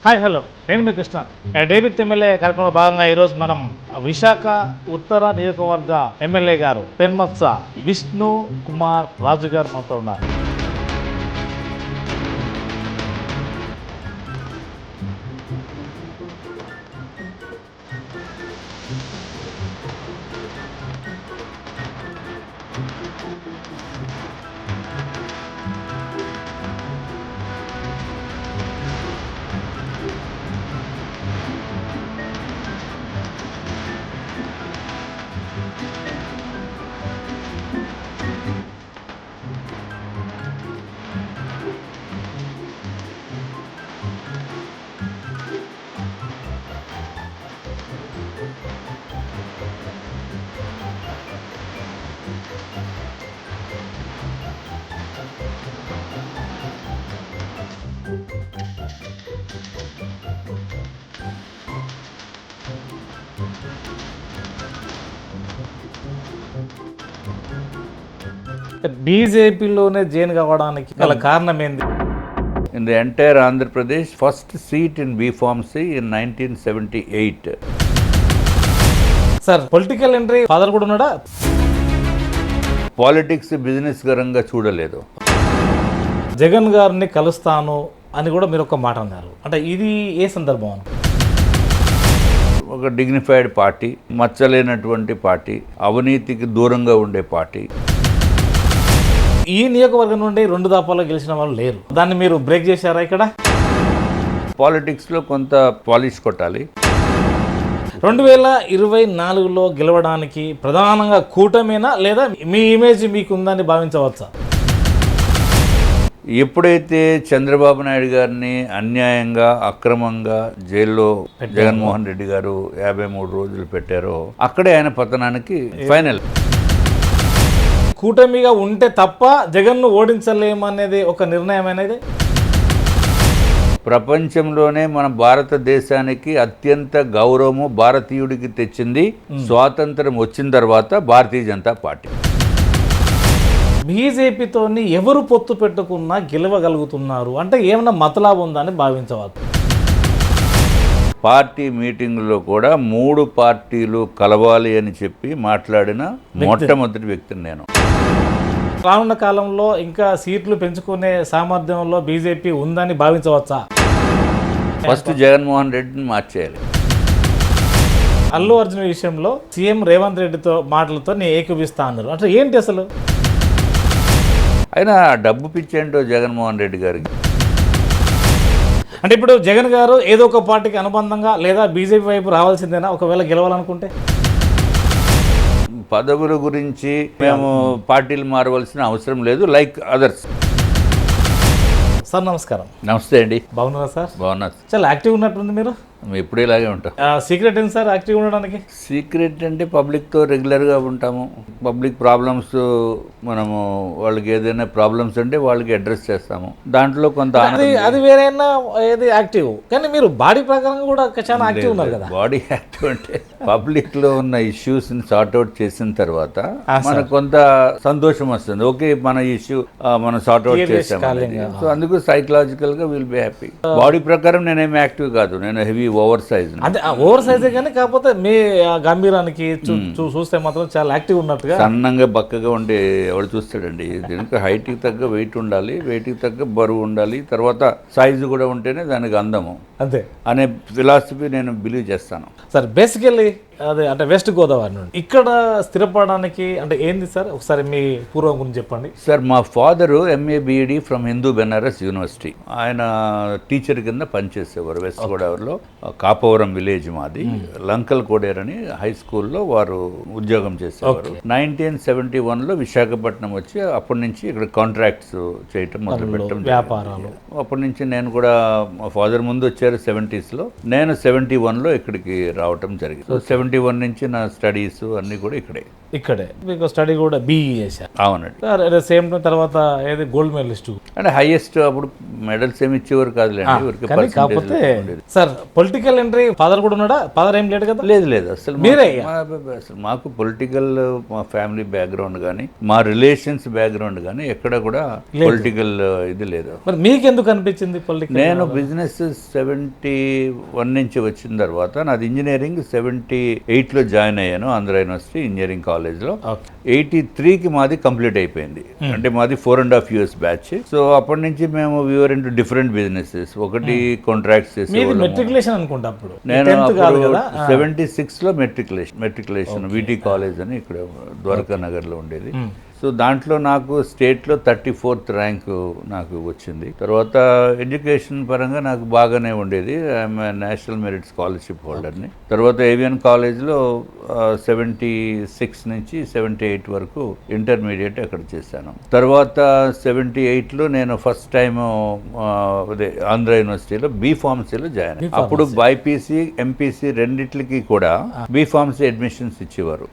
Hi hello నేను మీ Krishna. David MLA కార్యక్రమంలో భాగంగా ఈరోజు మనం విశాఖ ఉత్తర నియోజకవర్గ ఎమ్మెల్యే గారు పెన్మత్స విష్ణు కుమార్ రాజు గారు మనతో ఉన్నారు. బీజేపీలోనే జైన్ కావడానికి గల కారణం ఏంది? In the entire Andhra Pradesh, first seat in B Pharmacy in 1978. Sir political entry father కూడా ఉన్నాడా? పాలిటిక్స్ బిజినెస్ పరంగా చూడలేదు. జగన్ గారిని కలుస్తాను అని కూడా మీరు ఒక మాట అన్నారు. అంటే ఇది ఏ సందర్భం అని? ఒక డిగ్నిఫైడ్ పార్టీ, మచ్చలేనటువంటి పార్టీ, అవినీతికి దూరంగా ఉండే పార్టీ. ఈ నియోజకవర్గం నుండి 2 దఫాలో గెలిచిన వాళ్ళు లేరు. దాన్ని మీరు బ్రేక్ చేశారా? ఇక్కడ పాలిటిక్స్లో కొంత పాలిష్ కొట్టాలి. 2024లో గెలవడానికి ప్రధానంగా కూటమేనా లేదా మీ ఇమేజ్ మీకు ఉందని భావించవచ్చా? ఎప్పుడైతే చంద్రబాబు నాయుడు గారిని అన్యాయంగా అక్రమంగా జైల్లో జగన్మోహన్ రెడ్డి గారు 53 రోజులు పెట్టారో అక్కడే ఆయన పతనానికి ఫైనల్. కూటమిగా ఉంటే తప్ప జగన్ను ఓడించలేమనేది ఒక నిర్ణయం అనేది. ప్రపంచంలోనే మన భారతదేశానికి అత్యంత గౌరవము భారతీయుడికి తెచ్చింది స్వాతంత్రం వచ్చిన తర్వాత భారతీయ జనతా పార్టీ. బీజేపీతోని ఎవరు పొత్తు పెట్టుకున్నా గెలవగలుగుతున్నారు అంటే ఏమన్నా మతలాభం ఉందని భావించవచ్చు. పార్టీ మీటింగుల్లో కూడా 3 పార్టీలు కలవాలి అని చెప్పి మాట్లాడిన మొట్టమొదటి వ్యక్తిని నేను. రానున్న కాలంలో ఇంకా సీట్లు పెంచుకునే సామర్థ్యంలో బీజేపీ ఉందని భావించవచ్చా? ఫస్ట్ జగన్మోహన్ రెడ్డిని మార్చేయాలి. అల్లు అర్జున్ విషయంలో సీఎం రేవంత్ రెడ్డితో మాటలతో నేను ఏకీపిస్తా అన్నారు. అంటే ఏంటి అసలు? అయినా డబ్బు పిచ్చేంటో జగన్మోహన్ రెడ్డి గారికి. అంటే ఇప్పుడు జగన్ గారు ఏదో ఒక పార్టీకి అనుబంధంగా లేదా బీజేపీ వైపు రావాల్సిందేనా ఒకవేళ గెలవాలనుకుంటే? పదవుల గురించి మేము పార్టీలు మారవలసిన అవసరం లేదు, లైక్ అదర్స్. సార్ నమస్కారం. నమస్తే అండి. బాగున్నారా సార్? బాగున్నా. చాలా యాక్టివ్ ఉన్నట్టుంది మీరు. ఎప్పుడూ ఇలాగే ఉంటాం. సీక్రెట్ ఏంటి సార్ యాక్టివ్ ఉండడానికి? సీక్రెట్ అంటే పబ్లిక్తో రెగ్యులర్గా ఉంటాము. పబ్లిక్ ప్రాబ్లమ్స్ మనము వాళ్ళకి ఏదైనా ప్రాబ్లమ్స్ అంటే వాళ్ళకి అడ్రస్ చేస్తాము. దాంట్లో కొంత అది వేరైనా ఏది యాక్టివ్, కానీ మీరు బాడీ ప్రకారంగా కూడా చాలా యాక్టివ్ ఉన్నారు కదా. బాడీ యాక్టివ్ అంటే పబ్లిక్లో ఉన్న ఇష్యూస్ని సార్ట్అవుట్ చేసిన తర్వాత మనకు కొంత సంతోషం వస్తుంది. ఓకే, మన ఇష్యూ మనం సార్ట్అవుట్ చేసాము. సో అందుకు సైకలాజికల్గా విల్ బి హ్యాపీ. బాడీ ప్రకారం నేనేమి యాక్టివ్ కాదు, నేను హెవీ ఓవర్ సైజ్. అంటే ఓవర్ సైజే కానీ కాకపోతే మీ గంభీరానికి చూస్తే మాత్రం చాలా యాక్టివ్ ఉన్నట్టుగా. సన్నంగా బక్కగా ఉండే ఎవడు చూస్తాడండి? దీనికి హైట్కి తగ్గ వెయిట్ ఉండాలి, వెయిట్కి తగ్గ బరువు ఉండాలి, తర్వాత సైజు కూడా ఉంటేనే దానికి అందము అంతే అనే ఫిలాసఫీ నేను బిలీవ్ చేస్తాను. సార్ బేసికల్లీ అదే అంటే వెస్ట్ గోదావరి నుండి ఇక్కడ స్థిరపడడానికి అంటే ఏంది సార్? ఒకసారి మీ పూర్వం గురించి చెప్పండి. సార్ మా father MA BEd from Hindu Banaras university. ఆయన టీచర్ కింద పనిచేసేవారు వెస్ట్ గోదావరిలో. కాపవరం విలేజ్ మాది. లంకల్ కోడేర్ అని హై స్కూల్లో వారు ఉద్యోగం చేసేవారు. 1971లో విశాఖపట్నం వచ్చి అప్పటి నుంచి ఇక్కడ కాంట్రాక్ట్స్ చేయటం మొదలుపెట్టడం, వ్యాపారాలు. అప్పటి నుంచి నేను కూడా, మా ఫాదర్ ముందు వచ్చారు 70s లో, నేను 71లో ఇక్కడికి రావటం జరిగింది. సో 71 నుంచి నా స్టడీస్ అన్నీ కూడా ఇక్కడే మీకు స్టడీ కూడా బీఈ చేశారు. అవునండి. సార్ సేమ్ తర్వాత ఏది గోల్డ్ మెడలిస్ట్ అంటే హైయెస్ట్ అప్పుడు మెడల్స్ ఏమి ఇచ్చేవారు కాదులేండి, ఊరికే కాకపోతే సార్ పొలిటికల్ ఎంట్రీ ఫాదర్ కూడా ఉన్నాడా? ఫాదర్ ఏం లేడు కదా? లేదు అసలు మీరే అసలు మాకు పొలిటికల్ మా ఫ్యామిలీ బ్యాక్గ్రౌండ్ కానీ మా రిలేషన్స్ బ్యాక్గ్రౌండ్ కానీ ఎక్కడ కూడా పొలిటికల్ ఇది లేదు. మరి మీకు ఎందుకు అనిపించింది పొలిటికల్? నేను బిజినెస్ 71 నుంచి వచ్చిన తర్వాత నాది ఇంజనీరింగ్ 78లో జాయిన్ అయ్యాను ఆంధ్ర యూనివర్సిటీ ఇంజనీరింగ్ కాలేజ్లో. 83కి మాది కంప్లీట్ అయిపోయింది. అంటే మాది 4.5 years బ్యాచ్. సో అప్పటి నుంచి మేము వ్యూవర్ ఇంటూ డిఫరెంట్ బిజినెసెస్. ఒకటి కాంట్రాక్ట్స్ చేసేవాళ్ళము. మెట్రికులేషన్ అనుకుంటా అప్పుడు. నేను 76లో మెట్రికులేషన్ వీటీ కాలేజ్ అని ఇక్కడ ద్వారకా నగర్లో ఉండేది. సో దాంట్లో నాకు స్టేట్లో 34th ర్యాంకు నాకు వచ్చింది. తర్వాత ఎడ్యుకేషన్ పరంగా నాకు బాగానే ఉండేది. ఐఎమ్ నేషనల్ మెరిట్ స్కాలర్షిప్ హోల్డర్ని. తర్వాత ఏవియన్ కాలేజ్లో 76 నుంచి 78 వరకు ఇంటర్మీడియట్ అక్కడ చేశాను. తర్వాత 78లో నేను ఫస్ట్ టైం అదే ఆంధ్ర యూనివర్సిటీలో బీఫార్మసీలో జాయిన్ అయ్యాను. అప్పుడు బైపీసీ ఎంపీసీ రెండిట్లకి కూడా బీఫార్మసీ అడ్మిషన్స్ ఇచ్చేవారు.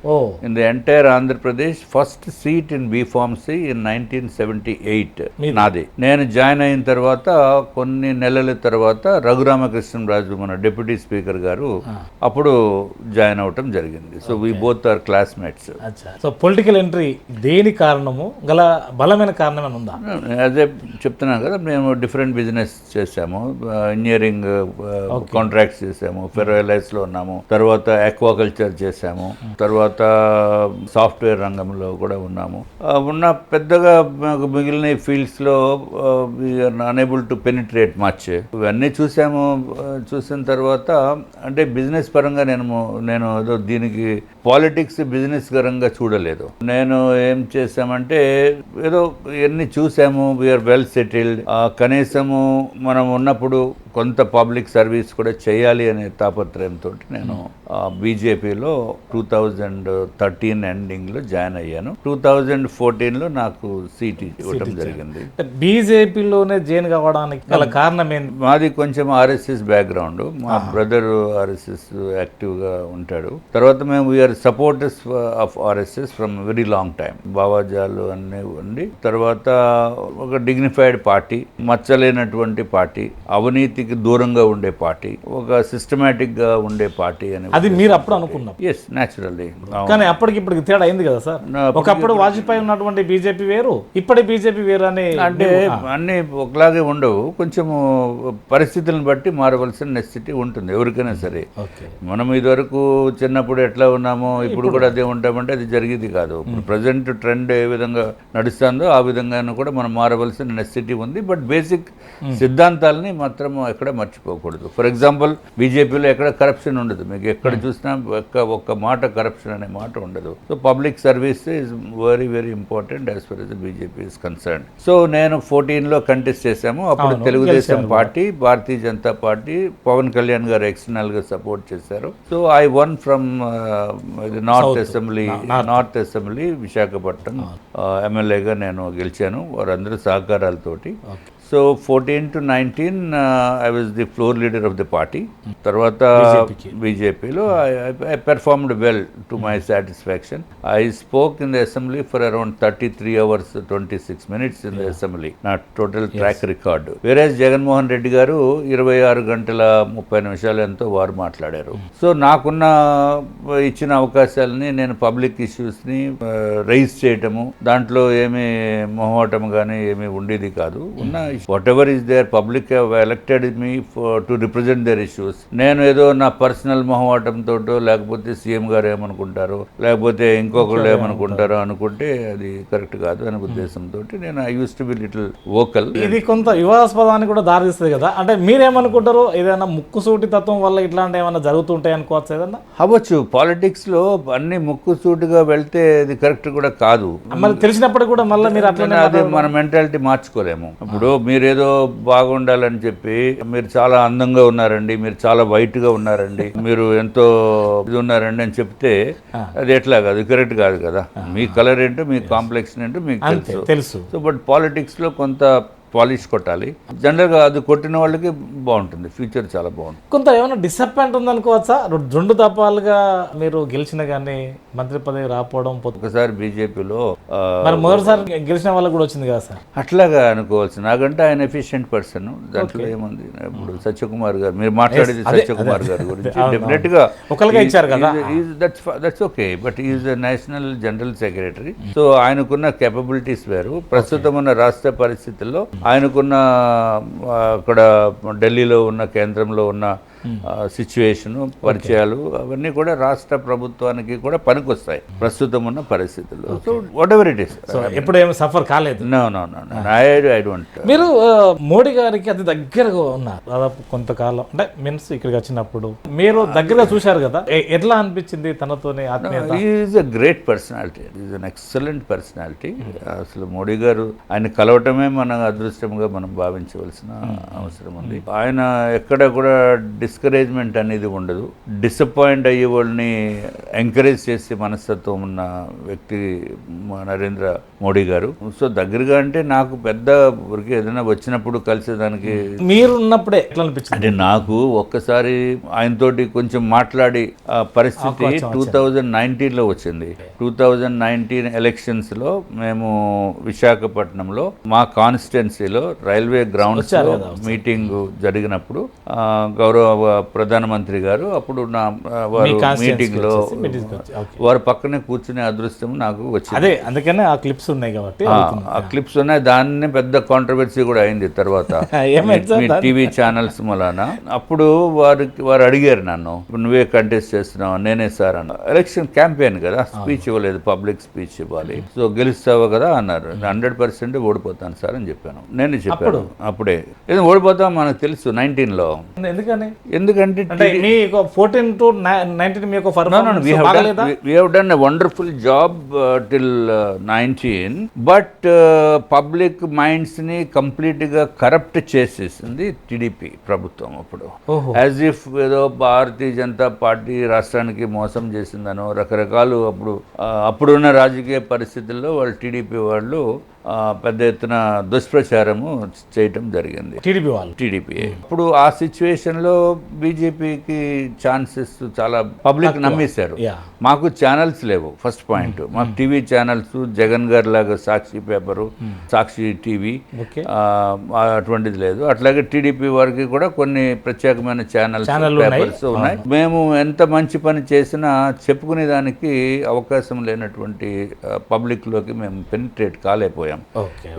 In the entire Andhra Pradesh first seat in B Pharmacy in 1978 నాది. నేను జాయిన్ అయిన తర్వాత కొన్ని నెలల తర్వాత రఘురామకృష్ణరాజు మన డిప్యూటీ స్పీకర్ గారు అప్పుడు జాయిన్ అవటం జరిగింది. So we both are classmates. So political entry దేని కారణము గల బలమైన కారణం అని ఉందా? అదే చెప్తున్నాను కదా, మేము డిఫరెంట్ బిజినెస్ చేసాము. ఇంజనీరింగ్ కాంట్రాక్ట్స్ చేసాము, ఫెర్రోలైజ్లో ఉన్నాము, తర్వాత ఆక్వాకల్చర్ చేసాము, తర్వాత సాఫ్ట్వేర్ రంగంలో కూడా ఉన్నాము. ఉన్న పెద్దగా మిగిలిన ఫీల్డ్స్లో అన్ఏబుల్ టు పెనిట్రేట్ మచ్. ఇవన్నీ చూసాము. చూసిన తర్వాత అంటే బిజినెస్ పరంగా నేను ఏదో దీనికి పాలిటిక్స్ బిజినెస్ పరంగా చూడలేదు. నేను ఏం చేసామంటే ఏదో ఇవన్నీ చూసాము. We are well settled. కనీసము మనం ఉన్నప్పుడు కొంత పబ్లిక్ సర్వీస్ కూడా చేయాలి అనే తాపత్రయంతో నేను బీజేపీలో 2013 ఎండింగ్లో జాయిన్ అయ్యాను. 2014లో నాకు సీట్ ఇవ్వడం జరిగింది. బీజేపీలోనే జాయిన్ కావడానికి గల కారణం ఏంటి? మాది కొంచెం ఆర్ఎస్ఎస్ బ్యాక్గ్రౌండ్. మా బ్రదర్ ఆర్ఎస్ఎస్ యాక్టివ్గా ఉంటాడు. తర్వాత మేము we are supporters of RSS from very long time. బావాజాలు అన్నీ ఉండి తర్వాత ఒక డిగ్నిఫైడ్ పార్టీ, మచ్చలేనటువంటి పార్టీ, అవినీతికి దూరంగా ఉండే పార్టీ, ఒక సిస్టమేటిక్ గా ఉండే పార్టీ అని అది మీరు అప్పుడు అనుకున్నారు. Yes, naturally. కానీ అప్పటికి ఇప్పటికి తేడా అయింది కదా సార్. ఒకప్పుడు వాజ్పేయి ఉన్నటువంటి బీజేపీ వేరు, ఇప్పటి బీజేపీ వేరు అని. అంటే అన్ని ఒకలాగే ఉండవు. కొంచెము పరిస్థితులను బట్టి మారవలసిన నెసెసిటీ ఉంటుంది ఎవరికైనా సరే. మనం ఇదివరకు చిన్నప్పుడు ఎట్లా ఉన్నామో ఇప్పుడు కూడా అదే ఉంటామంటే అది జరిగేది కాదు. ఇప్పుడు ప్రజెంట్ ట్రెండ్ ఏ విధంగా నడుస్తుందో ఆ విధంగానూ కూడా మనం మారవలసిన నెసెసిటీ ఉంది. బట్ బేసిక్ సిద్ధాంతాలని మాత్రం ఎక్కడ మర్చిపోకూడదు. ఫర్ ఎగ్జాంపుల్ బీజేపీలో ఎక్కడ కరప్షన్ ఉండదు. మీకు ఎక్కడ చూసినా ఒక్క మాట కరప్షన్ అనే మాట ఉండదు. So public service is very very important as far as BJP is concern. So నేను 14లో కంటెస్ట్ చేశాము. అప్పుడు Telugu Desam party, Bharatiya Janata party, Pawan Kalyan garu external గా సపోర్ట్ చేశారు. So I won from north assembly Visakhapatnam ఎమ్మెల్యేగా నేను గెలిచాను వారందరూ సహకారాలతోటి. So 14 to 19 I was the floor leader of the party. తర్వాత బీజేపీలో I performed well to my satisfaction. I spoke in the assembly for around 33 hours 26 minutes in the assembly. నా total track record. వేరేజ్ జగన్మోహన్ రెడ్డి గారు 26 గంటల 30 నిమిషాలు ఎంతో వారు మాట్లాడారు. So నాకున్న ఇచ్చిన అవకాశాలని నేను పబ్లిక్ ఇష్యూస్ని రైజ్ చేయటము, దాంట్లో ఏమీ మొహమాటం కానీ ఏమీ ఉండేది కాదు. ఉన్న whatever is there, public have elected me to represent their issues. నేను ఏదో నా పర్సనల్ మొహమాటంతో లేకపోతే సీఎం గారు ఏమనుకుంటారో లేకపోతే ఇంకొకళ్ళు ఏమనుకుంటారో అనుకుంటే అది కరెక్ట్ కాదు అనే ఉద్దేశంతో నేను I use to be little vocal. ఇది కొంత వివాదాస్పదానికి కూడా దారితీస్తుంది కదా. అంటే మీరేమనుకుంటారు, ఏదైనా ముక్కుసూటి తత్వం వల్ల ఇట్లాంటి ఏమైనా జరుగుతుంటాయి అనుకోవచ్చు? ఏదన్నా అవ్వచ్చు. పాలిటిక్స్ లో అన్ని ముక్కుసూటిగా వెళ్తే అది కరెక్ట్ కూడా కాదు. మళ్ళీ తెలిసినప్పుడు కూడా మళ్ళీ మీరు అట్లనే అది మన మెంటాలిటీ మార్చుకోలేము. ఇప్పుడు మీరేదో బాగుండాలని చెప్పి మీరు చాలా అందంగా ఉన్నారండి, మీరు చాలా వైట్ గా ఉన్నారండి, మీరు ఎంతో ఇది ఉన్నారండి అని చెప్తే అది ఎట్లా కాదు, కరెక్ట్ కాదు కదా. మీ కలర్ ఏంటో, మీ కాంప్లెక్షన్ ఏంటో మీకు తెలుసు. సో బట్ పాలిటిక్స్ లో కొంత పాలిష్ కొట్టాలి. జనరల్గా అది కొట్టిన వాళ్ళకి బాగుంటుంది, ఫ్యూచర్ చాలా బాగుంటుంది. కొంత ఏమైనా డిసప్పాయింట్ ఉందనుకోవచ్చా? రెండు దఫాలుగా మీరు గెలిచిన కానీ మంత్రి పదవి రాకపోవడం, ఒకసారి బీజేపీలో మరి మొదటిసారి గెలిచిన వాళ్ళకి కూడా వచ్చింది కదా సార్? అట్లాగా అనుకోవచ్చు. నాకంటే ఆయన ఎఫిషియెంట్ పర్సన్, దాంట్లో ఏముంది. ఇప్పుడు సత్యకుమార్ గారు మీరు మాట్లాడేది సత్యకుమార్ గారి గురించి డెఫినెట్ గా ఒకరిగా ఇచ్చారు కదా, that's okay. But is the national general secretary. So ఆయనకున్న కేపబిలిటీస్ వేరు. ప్రస్తుతం ఉన్న రాష్ట్ర పరిస్థితుల్లో ఆయనకున్న అక్కడ ఢిల్లీలో ఉన్న కేంద్రంలో ఉన్న సిచ్యువేషన్, పరిచయాలు అవన్నీ కూడా రాష్ట్ర ప్రభుత్వానికి కూడా పనికొస్తాయి ప్రస్తుతం ఉన్న పరిస్థితుల్లో. So what ever it is, ఎప్పుడు ఏమి సఫర్ కాలేదు. I don't. మీరు మోడీ గారికి అతి దగ్గరగా ఉన్నారు దాదాపు కొంతకాలం, అంటే మీన్స్ ఇక్కడికి వచ్చినప్పుడు మీరు దగ్గరగా చూశారు కదా, ఎట్లా అనిపించింది తనతోనే ఆత్మీయత? Is a great personality, is an excellent personality. అసలు మోడీ గారు ఆయన కలవటమే మన అదృష్టంగా మనం భావించవలసిన అవసరం ఉంది. ఆయన ఎక్కడ కూడా డిస్కరేజ్మెంట్ అనేది ఉండదు. డిసప్పాయింట్ అయ్యే వాళ్ళని ఎంకరేజ్ చేసే మనస్తత్వం ఉన్న వ్యక్తి నరేంద్ర మోడీ గారు. సో దగ్గరగా అంటే నాకు పెద్ద ఊరికి ఏదైనా వచ్చినప్పుడు కలిసేదానికి మీరు ఉన్నప్పుడే ఎట్లా అనిపించింది? అంటే నాకు ఒక్కసారి ఆయనతోటి కొంచెం మాట్లాడి పరిస్థితి 2019లో వచ్చింది. 2019 ఎలక్షన్స్లో మేము విశాఖపట్నంలో మా కాన్స్టిట్యున్సీలో రైల్వే గ్రౌండ్స్ లో మీటింగ్ జరిగినప్పుడు గౌరవ ప్రధానమంత్రి గారు అప్పుడు నా వారు మీటింగ్ లో వారి పక్కనే కూర్చునే అదృష్టం నాకు వచ్చింది. అదే అందుకనే ఆ క్లిప్స్ ఉన్నాయి కాబట్టి, ఆ క్లిప్స్ ఉన్నాయి. దాన్ని పెద్ద కాంట్రవర్సీ కూడా అయింది తర్వాత టీవీ ఛానల్స్ మూలాన. అప్పుడు వారు అడిగారు నన్ను, నువ్వే కంటెస్ట్ చేస్తున్నావు? నేనే సార్ అన్న. ఎలక్షన్ క్యాంపెయిన్ కదా, స్పీచ్ ఇవ్వలేదు, పబ్లిక్ స్పీచ్ ఇవ్వాలి. సో గెలుస్తావు కదా అన్నారు. 100% ఓడిపోతాను సార్ అని చెప్పాను. నేను చెప్పాను అప్పుడే, ఏదో ఓడిపోతాం మనకు తెలుసు 19లో. ఎందుకంటే 14 to 19 మీకు we have done a wonderful job till 19, but public minds ని కంప్లీట్ గా కరప్ట్ చేసేసింది టీడీపీ ప్రభుత్వం అప్పుడు. యాజ్ ఇఫ్ ఏదో భారతీయ జనతా పార్టీ రాష్ట్రానికి మోసం చేసిందనో రకరకాలు అప్పుడున్న రాజకీయ పరిస్థితుల్లో వాళ్ళు టీడీపీ వాళ్ళు పెద్ద ఎత్తున దుష్ప్రచారము చేయటం జరిగింది టీడీపీ. ఇప్పుడు ఆ సిచ్యువేషన్లో బీజేపీకి ఛాన్సెస్ చాలా పబ్లిక్ నమ్మేశారు. మాకు ఛానల్స్ లేవు, ఫస్ట్ పాయింట్. మాకు టీవీ ఛానల్స్ జగన్ గారి లాగా సాక్షి పేపరు, సాక్షి టీవీ అటువంటిది లేదు. అట్లాగే టీడీపీ వారికి కూడా కొన్ని ప్రత్యేకమైన ఛానల్స్, పేపర్స్ ఉన్నాయి. మేము ఎంత మంచి పని చేసినా చెప్పుకునే దానికి అవకాశం లేనటువంటి పబ్లిక్లోకి మేము పెనిట్రేట్ కాలేకపోయాం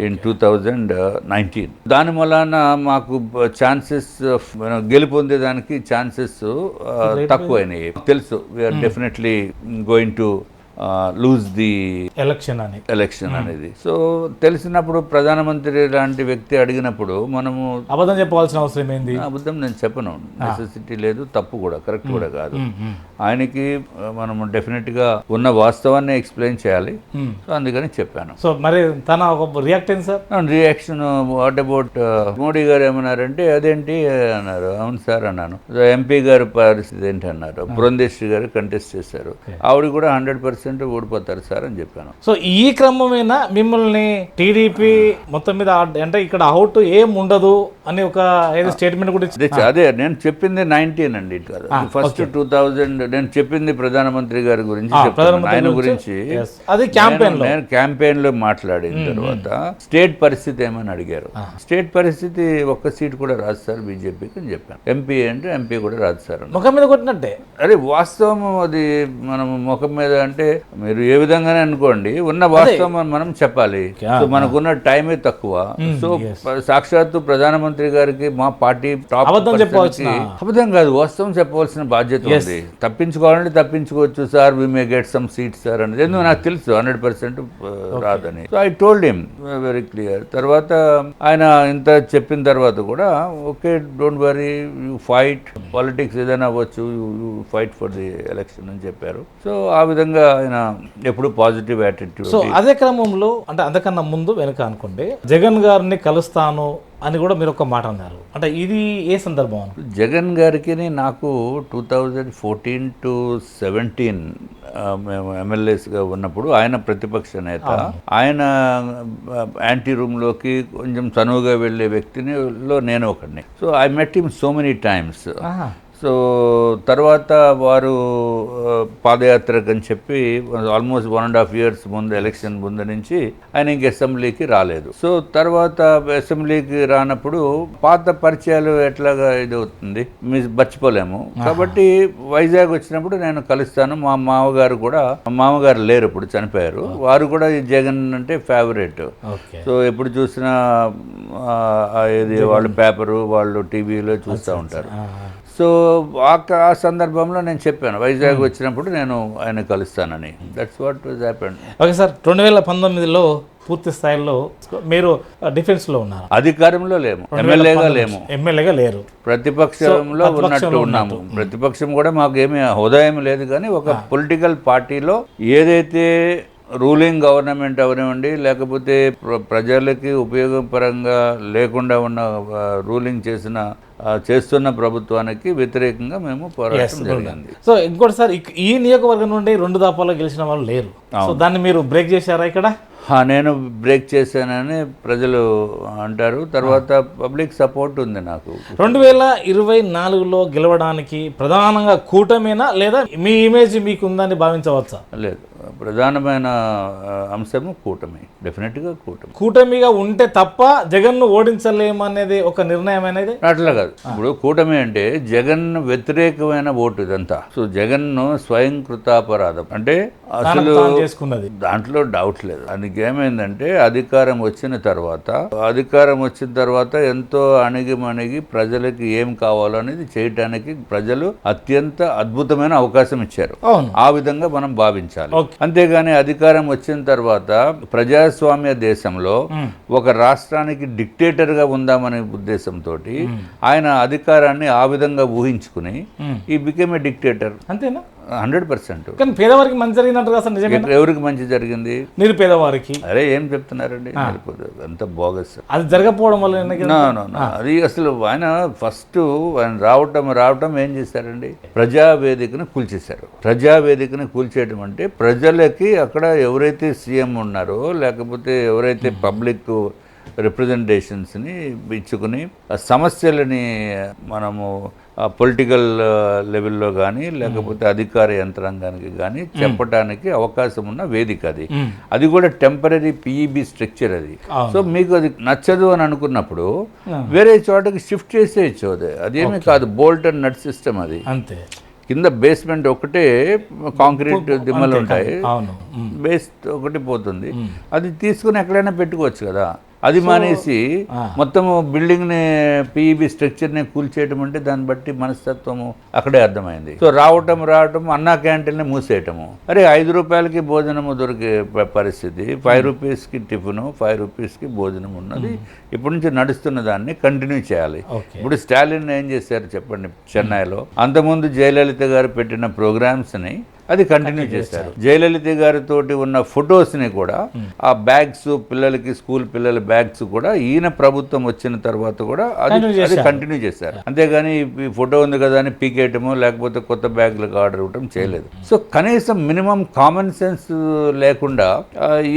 in 2019. దాని వలన మాకు ఛాన్సెస్ గెలుపొందేదానికి ఛాన్సెస్ తక్కువైనాయి. తెలుసు we are definitely going to lose the election అనేది. సో తెలిసినప్పుడు ప్రధానమంత్రి లాంటి వ్యక్తి అడిగినప్పుడు మనము అబద్ధం చెప్పాల్సిన అవసరం ఏంది? అబద్ధం నేను చెప్పను, నెసెసిటీ లేదు, తప్పు కూడా కరెక్ట్ కూడా కాదు. ఆయనకి మనము డెఫినెట్ గా ఉన్న వాస్తవాన్ని ఎక్స్ప్లెయిన్ చేయాలి. సో అందుకని చెప్పాను. సో మరి తన రియాక్షన్ వాట్ అబౌట్ మోడీ గారు ఏమన్నారంటే అదేంటి అన్నారు. అవును సార్ అన్నాను. ఎంపీ గారి పరిస్థితి ఏంటి అన్నారు. పురంధేశ్వరి గారు కంటెస్ట్ చేశారు, ఆవిడ కూడా 100% ఓడిపోతారు సార్ అని చెప్పాను. సో ఈ క్రమమైనా మిమ్మల్ని టీడీపీ మొత్తం మీద అంటే ఇక్కడ అవుట్ ఏం ఉండదు అని ఒక స్టేట్మెంట్ కూడా అదే నేను చెప్పింది 19 అండి, ఫస్ట్ 2000 నేను చెప్పింది ప్రధానమంత్రి గారి గురించి చెప్పాను. ఆయన గురించి నేను క్యాంపెయిన్ లో మాట్లాడిన తర్వాత స్టేట్ పరిస్థితి ఏమని అడిగారు. స్టేట్ పరిస్థితి ఒక్క సీట్ కూడా రాదు సార్ బీజేపీకి అని చెప్పాను. ఎంపీ అంటే ఎంపీ కూడా రాదు సార్. ముఖం మీద కొట్టినట్టే. అరే వాస్తవం అది, మనం ముఖం మీద అంటే మీరు ఏ విధంగానే అనుకోండి, ఉన్న వాస్తవం మనం చెప్పాలి. సో మనకున్న టైమే తక్కువ. సో సాక్షాత్తు ప్రధానమంత్రి గారికి మా పార్టీ టాప్ అబద్ధం కాదు, వాస్తవం చెప్పవలసిన బాధ్యత ఉంది. తప్పించుకోవాలంటే తప్పించుకోవచ్చు sir, we may get some seat sir అనేది. ఎందుకు నాకు తెలుసు 100% రాదని. So I told him very clear. తర్వాత ఆయన ఇంత చెప్పిన తర్వాత కూడా okay don't worry, you fight, politics ఏదైనా అవ్వచ్చు, you fight for the election అని చెప్పారు. సో ఆ విధంగా ఆయన ఎప్పుడు పాజిటివ్ యాటిట్యూడ్. సో అదే క్రమంలో అంటే అంతకన్నా ముందు వెనక అనుకోండి, జగన్ గారిని కలుస్తాను అని కూడా మీరు ఒక మాట అన్నారు. అంటే ఇది ఏ సందర్భం? జగన్ గారికి నాకు 2014 to 17 మేము ఎమ్మెల్యేస్గా ఉన్నప్పుడు ఆయన ప్రతిపక్ష నేత. ఆయన యాంటీ రూమ్లోకి కొంచెం చనువుగా వెళ్ళే వ్యక్తినిలో నేను ఒకడిని. So I met him so many times. So తర్వాత వారు పాదయాత్రకు అని చెప్పి ఆల్మోస్ట్ 1.5 years ముందు, ఎలక్షన్ ముందు నుంచి ఆయన ఇంక అసెంబ్లీకి రాలేదు. సో తర్వాత అసెంబ్లీకి రానప్పుడు పాత పరిచయాలు ఎట్లాగా ఇది అవుతుంది, మర్చిపోలేము. కాబట్టి వైజాగ్ వచ్చినప్పుడు నేను కలుస్తాను. మా మామగారు కూడా, మా మామగారు లేరు, ఇప్పుడు చనిపోయారు. వారు కూడా ఈ జగన్ అంటే ఫేవరెట్. సో ఎప్పుడు చూసినా ఇది వాళ్ళు పేపరు, వాళ్ళు టీవీలో చూస్తూ ఉంటారు. సో ఆ సందర్భంలో నేను చెప్పాను, వైజాగ్ వచ్చినప్పుడు నేను ఆయన కలుస్తానని. That's what was happened. Okay sir, 2019లో పూర్తి స్థాయిలో మీరు డిఫెన్స్లో ఉన్నారు. అధికారంలో లేము, ఎమ్మెల్యేగా లేరు, ప్రతిపక్షంలో ఉన్నట్టు ఉన్నాము. ప్రతిపక్షం కూడా మాకు ఏమీ హోదాయం లేదు. కానీ ఒక పొలిటికల్ పార్టీలో ఏదైతే రూలింగ్ గవర్నమెంట్ అవనివ్వండి, లేకపోతే ప్రజలకి ఉపయోగపరంగా లేకుండా ఉన్న రూలింగ్ చేస్తున్న ప్రభుత్వానికి వ్యతిరేకంగా మేము పోరాటం జరిగింది. సో ఇంకోటి సార్, ఈ నియోజకవర్గం నుండి 2 దఫాల్లో గెలిచిన వాళ్ళు లేరు. సో దాన్ని మీరు బ్రేక్ చేశారా ఇక్కడ? నేను బ్రేక్ చేశానని ప్రజలు అంటారు. తర్వాత పబ్లిక్ సపోర్ట్ ఉంది నాకు. 2024లో గెలవడానికి ప్రధానంగా కూటమేనా, లేదా మీ ఇమేజ్ మీకు ఉందని భావించవచ్చా? లేదు, ప్రధానమైన అంశము కూటమి. డెఫినెట్గా కూటమిగా ఉంటే తప్ప జగన్ను ఓడించలేమనేది ఒక నిర్ణయం అనేది. అట్లా కాదు. ఇప్పుడు కూటమి అంటే జగన్ వ్యతిరేకమైన ఓటు ఇదంతా. సో జగన్ స్వయం కృతాపరాధం అంటే అసలు చేసుకున్నది, దాంట్లో డౌట్ లేదు. అందుకే ఏమైందంటే అధికారం వచ్చిన తర్వాత ఎంతో అణిగి ప్రజలకి ఏం కావాలో అనేది చేయటానికి ప్రజలు అత్యంత అద్భుతమైన అవకాశం ఇచ్చారు. ఆ విధంగా మనం భావించాలి. అంతేగాని అధికారం వచ్చిన తర్వాత ప్రజాస్వామ్య దేశంలో ఒక రాష్ట్రానికి డిక్టేటర్గా ఉందామనే ఉద్దేశంతో ఆయన అధికారాన్ని ఆ విధంగా ఊహించుకుని ఈ బికేమ్ ఏ డిక్టేటర్. అంతేనా? 100%. కానీ పేదవారికి మంచి జరిగినట్టు అసలు నిజమే. ఎవరికి మంచి జరిగింది? మీరు పేదవారికి. అరే ఏం చెప్తున్నారండి, అంత బోగస్. అది జరగకపోవడం వల్ల అది అసలు ఆయన ఫస్ట్ ఆయన రావటం ఏం చేశారండి, ప్రజావేదికను కూల్చేశారు. ప్రజావేదికను కూల్చేయడం అంటే ప్రజలకి అక్కడ ఎవరైతే సీఎం ఉన్నారో, లేకపోతే ఎవరైతే పబ్లిక్ రిప్రజెంటేషన్స్ని ఇచ్చుకుని ఆ సమస్యలని మనము పొలిటికల్ లెవెల్లో కానీ, లేకపోతే అధికార యంత్రాంగానికి కానీ చెప్పడానికి అవకాశం ఉన్న వేదిక అది. అది కూడా టెంపరీ పిఈబి స్ట్రక్చర్ అది. సో మీకు అది నచ్చదు అని అనుకున్నప్పుడు వేరే చోటకి షిఫ్ట్ చేసేయచ్చు. అదేమీ కాదు, బోల్ట్ అండ్ నట్ సిస్టమ్ అది. అంతే. కింద బేస్మెంట్ ఒకటే కాంక్రీట్ దిమ్మలు ఉంటాయి, బేస్ ఒకటి పోతుంది. అది తీసుకుని ఎక్కడైనా పెట్టుకోవచ్చు కదా. అది మానేసి మొత్తము బిల్డింగ్ని పిఈబి స్ట్రక్చర్ని కూల్చేయటం అంటే దాన్ని బట్టి మనస్తత్వము అక్కడే అర్థమైంది. సో రావటం అన్నా క్యాంటీన్ని మూసేయటము. అరే 5 రూపాయలకి భోజనము దొరికే పరిస్థితి, 5 రూపీస్కి టిఫిను, 5 రూపీస్కి భోజనం ఉన్నది ఇప్పటి నుంచి నడుస్తున్న దాన్ని కంటిన్యూ చేయాలి. ఇప్పుడు స్టాలిన్ ఏం చేశారు చెప్పండి చెన్నైలో? అంతకుముందు జయలలిత గారు పెట్టిన ప్రోగ్రామ్స్ని అది కంటిన్యూ చేశారు. జయలలిత గారితో ఉన్న ఫొటోస్ని కూడా, ఆ బ్యాగ్స్, పిల్లలకి స్కూల్ పిల్లల బ్యాగ్స్ కూడా ఈయన ప్రభుత్వం వచ్చిన తర్వాత కూడా అది కంటిన్యూ చేశారు. అంతేగాని ఈ ఫోటో ఉంది కదా అని పీకేయటము, లేకపోతే కొత్త బ్యాగ్లకు ఆర్డర్ ఇవ్వటం చేయలేదు. సో కనీసం మినిమం కామన్ సెన్స్ లేకుండా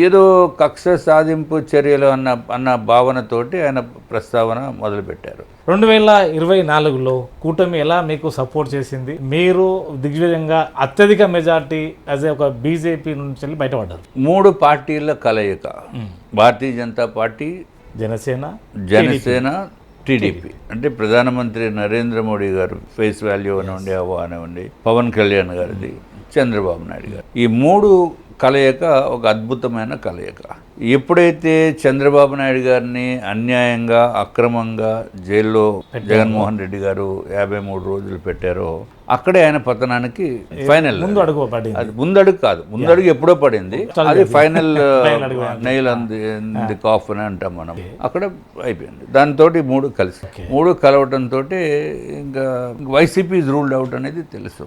ఏదో కక్ష సాధింపు చర్యలు అన్న భావనతోటి ఆయన ప్రస్తావన మొదలుపెట్టారు. 2024లో కూటమి ఎలా మీకు సపోర్ట్ చేసింది? మీరు దిగ్విజయంగా అత్యధిక మెజార్టీ యాజ్ ఒక బీజేపీ నుంచి బయటపడ్డారు. 3 పార్టీల కలయిక, భారతీయ జనతా పార్టీ, జనసేన, టీడీపీ. అంటే ప్రధానమంత్రి నరేంద్ర మోడీ గారు ఫేస్ వాల్యూ అనివ్వండి, హవా అనివ్వండి, పవన్ కళ్యాణ్ గారిది, చంద్రబాబు నాయుడు గారు, ఈ 3 కలయిక ఒక అద్భుతమైన కలయిక. ఎప్పుడైతే చంద్రబాబు నాయుడు గారిని అన్యాయంగా, అక్రమంగా జైల్లో జగన్మోహన్ రెడ్డి గారు 53 రోజులు పెట్టారో, అక్కడే ఆయన పతనానికి ఫైనల్. ముందు అడుగు పడింది. అది ముందడుగు కాదు, ముందడుగు ఎప్పుడో పడింది, అది ఫైనల్ నెయిల్ అంది కాఫ్ అని అంటాం మనం. అక్కడ అయిపోయింది. దాంతో మూడు కలవటంతో ఇంకా వైసీపీ ఇస్ రూల్డ్ అవుట్ అనేది తెలుసు.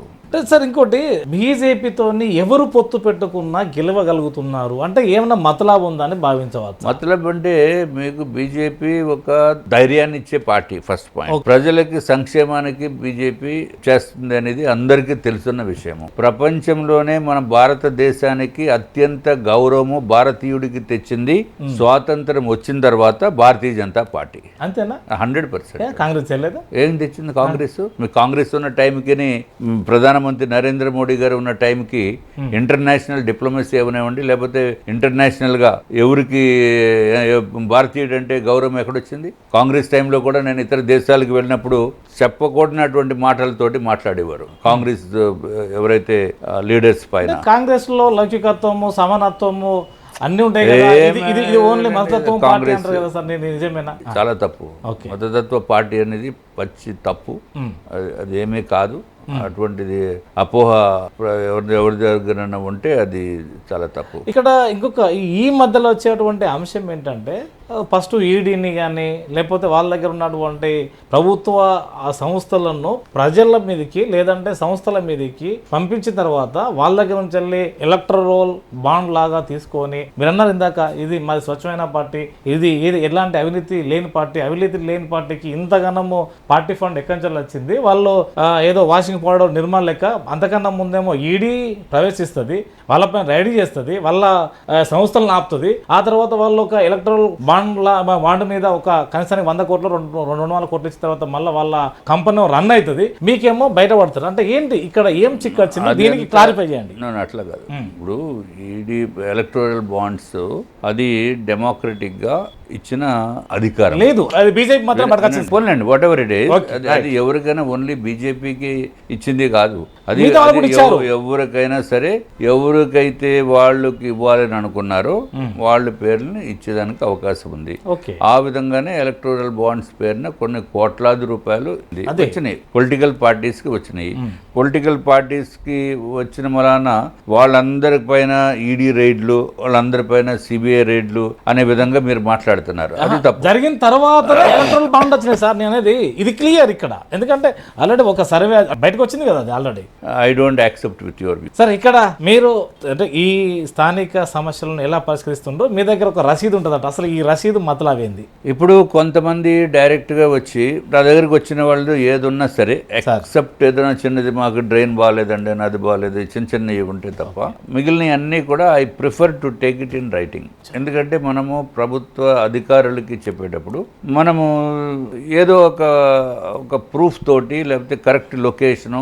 సార్ ఇంకోటి, బీజేపీతోని ఎవరు పొత్తు పెట్టుకున్నా గెలవగలుగుతున్నారు అంటే ఏమన్నా మతలాభం ఉందా అని భావించవచ్చు. మతలబ్ అంటే మీకు బీజేపీ ఒక ధైర్యాన్ని ఇచ్చే పార్టీ. ఫస్ట్ పాయింట్, ప్రజలకి సంక్షేమానికి బీజేపీ చేస్తుంది అనేది అందరికీ తెలుసున్న విషయము. ప్రపంచంలోనే మన భారతదేశానికి అత్యంత గౌరవము భారతీయుడికి తెచ్చింది స్వాతంత్రం వచ్చిన తర్వాత భారతీయ జనతా పార్టీ. అంతేనా? 100%. కాంగ్రెస్ చేయలేదు. ఏం తెచ్చింది కాంగ్రెస్? మీ కాంగ్రెస్ ఉన్న టైంకి ప్రధానమంత్రి నరేంద్ర మోడీ గారు ఉన్న టైంకి ఇంటర్నేషనల్ డిప్లొమసీ ఏమనివ్వండి, లేకపోతే ఇంటర్నేషనల్ గా ఎవరికి భారతీయుడు అంటే గౌరవం ఎక్కడొచ్చింది? కాంగ్రెస్ టైంలో కూడా నేను ఇతర దేశాలకు వెళ్ళినప్పుడు చెప్పకూడనటువంటి మాటలతోటి మాట్లాడేవారు కాంగ్రెస్ ఎవరైతే లీడర్స్ పైన. కాంగ్రెస్ లో లౌకికత్వము, సమానత్వము అన్ని ఉంటాయి కదా. ఇది ఓన్లీ మతతత్వం పార్టీ అంటారు కదా సార్, నేను నిజమేనా? చాలా తప్పు. మతతత్వ పార్టీ అనేది పచ్చి తప్పు. అది ఏమీ కాదు. అటువంటిది అపోహ ఎవరి దగ్గర ఉంటే అది చాలా తప్పు. ఇక్కడ ఇంకొక ఈ మధ్యలో వచ్చేటువంటి అంశం ఏంటంటే, ఫస్ట్ ఈడీని కానీ లేకపోతే వాళ్ళ దగ్గర ఉన్నటువంటి ప్రభుత్వ సంస్థలను ప్రజల మీదకి లేదంటే సంస్థల మీదకి పంపించిన తర్వాత వాళ్ళ దగ్గర నుంచి వెళ్ళి ఎలక్ట్రల్ బాండ్ లాగా తీసుకొని, మీరు అన్నారు ఇందాక ఇది మాది స్వచ్ఛమైన పార్టీ, ఇది ఎలాంటి అవినీతి లేని పార్టీ, అవినీతి లేని పార్టీకి ఇంతగానము పార్టీ ఫండ్ ఎక్కడి నుంచి వచ్చింది, వాళ్ళు ఏదో వాషింగ్ పౌడర్ నిర్మాణ లెక్క, అంతకన్నా ముందేమో ఈడీ ప్రవేశిస్తుంది, వాళ్ళపైన రైడ్ చేస్తుంది, వాళ్ళ సంస్థలను ఆపుతుంది, ఆ తర్వాత వాళ్ళు ఒక ఎలక్ట్రల్ బాండ్ మీద ఒక కనీసానికి 100 కోట్లు 200 కోట్లు ఇచ్చిన తర్వాత మళ్ళీ వాళ్ళ కంపెనీ రన్ అవుతుంది, మీకేమో బయటపడతారు. అంటే ఏంటి ఇక్కడ ఏం చిక్కు వచ్చింది, దీనికి క్లారిఫై చేయండి. అట్లా కాదు. ఇప్పుడు ఈడీ ఎలక్టోరల్ బాండ్స్ అది డెమోక్రటిక్ గా ఇచ్చిన అధికారం లేదు, అది బీజేపీ మాత్రం పట్టుకొచ్చింది. పోన్లేండి, వాట్ ఎవర్ ఇట్ ఈస్, అది ఎవరికైనా ఓన్లీ బీజేపీకి ఇచ్చింది కాదు. అది ఎవరికైనా సరే, ఎవరికైతే వాళ్ళకి ఇవ్వాలని అనుకున్నారో వాళ్ళ పేర్లని ఇచ్చేదానికి అవకాశం ఉంది. ఆ విధంగానే ఎలక్టోరల్ బాండ్స్ పేరున కొన్ని కోట్లాది రూపాయలు వచ్చినాయి, పొలిటికల్ పార్టీస్ కి వచ్చినాయి. పొలిటికల్ పార్టీస్ కి వచ్చిన వలన వాళ్ళందరి పైన ఈడీ రైడ్లు, వాళ్ళందరి పైన సిబిఐ రైడ్లు అనే విధంగా మీరు మాట్లాడుతున్నారు. అది తప్పు. జరిగిన తర్వాత ఎలక్ట్రల్ బాండ్ వచ్చినాయి సార్, నేను అనేది ఇది క్లియర్ ఇక్కడ. ఎందుకంటే ఆల్రెడీ ఒక సర్వే బయటకు వచ్చింది కదా అది already. I don't accept with your view. Sir ఇక్కడ మీరు అంటే ఈ స్థానిక సమస్యలను ఎలా పరిష్కరిస్తుండ్రో మీ దగ్గర ఒక రసీదు ఉంటుందట, అసలు ఈ రసీదు మతలావేంది? ఇప్పుడు కొంతమంది డైరెక్ట్ గా వచ్చి నా దగ్గరికి వచ్చిన వాళ్ళు ఏదున్నా సరే ఎక్సెప్ట్ ఏదైనా చిన్నది, మాకు డ్రైన్ బాగాలేదండి, అది బాగాలేదు, చిన్నవి ఉంటే తప్ప మిగిలిన అన్నీ కూడా I prefer to take it in writing. ఎందుకంటే మనము ప్రభుత్వ అధికారులకి చెప్పేటప్పుడు మనము ఏదో ఒక ప్రూఫ్ తోటి లేకపోతే కరెక్ట్ లొకేషను,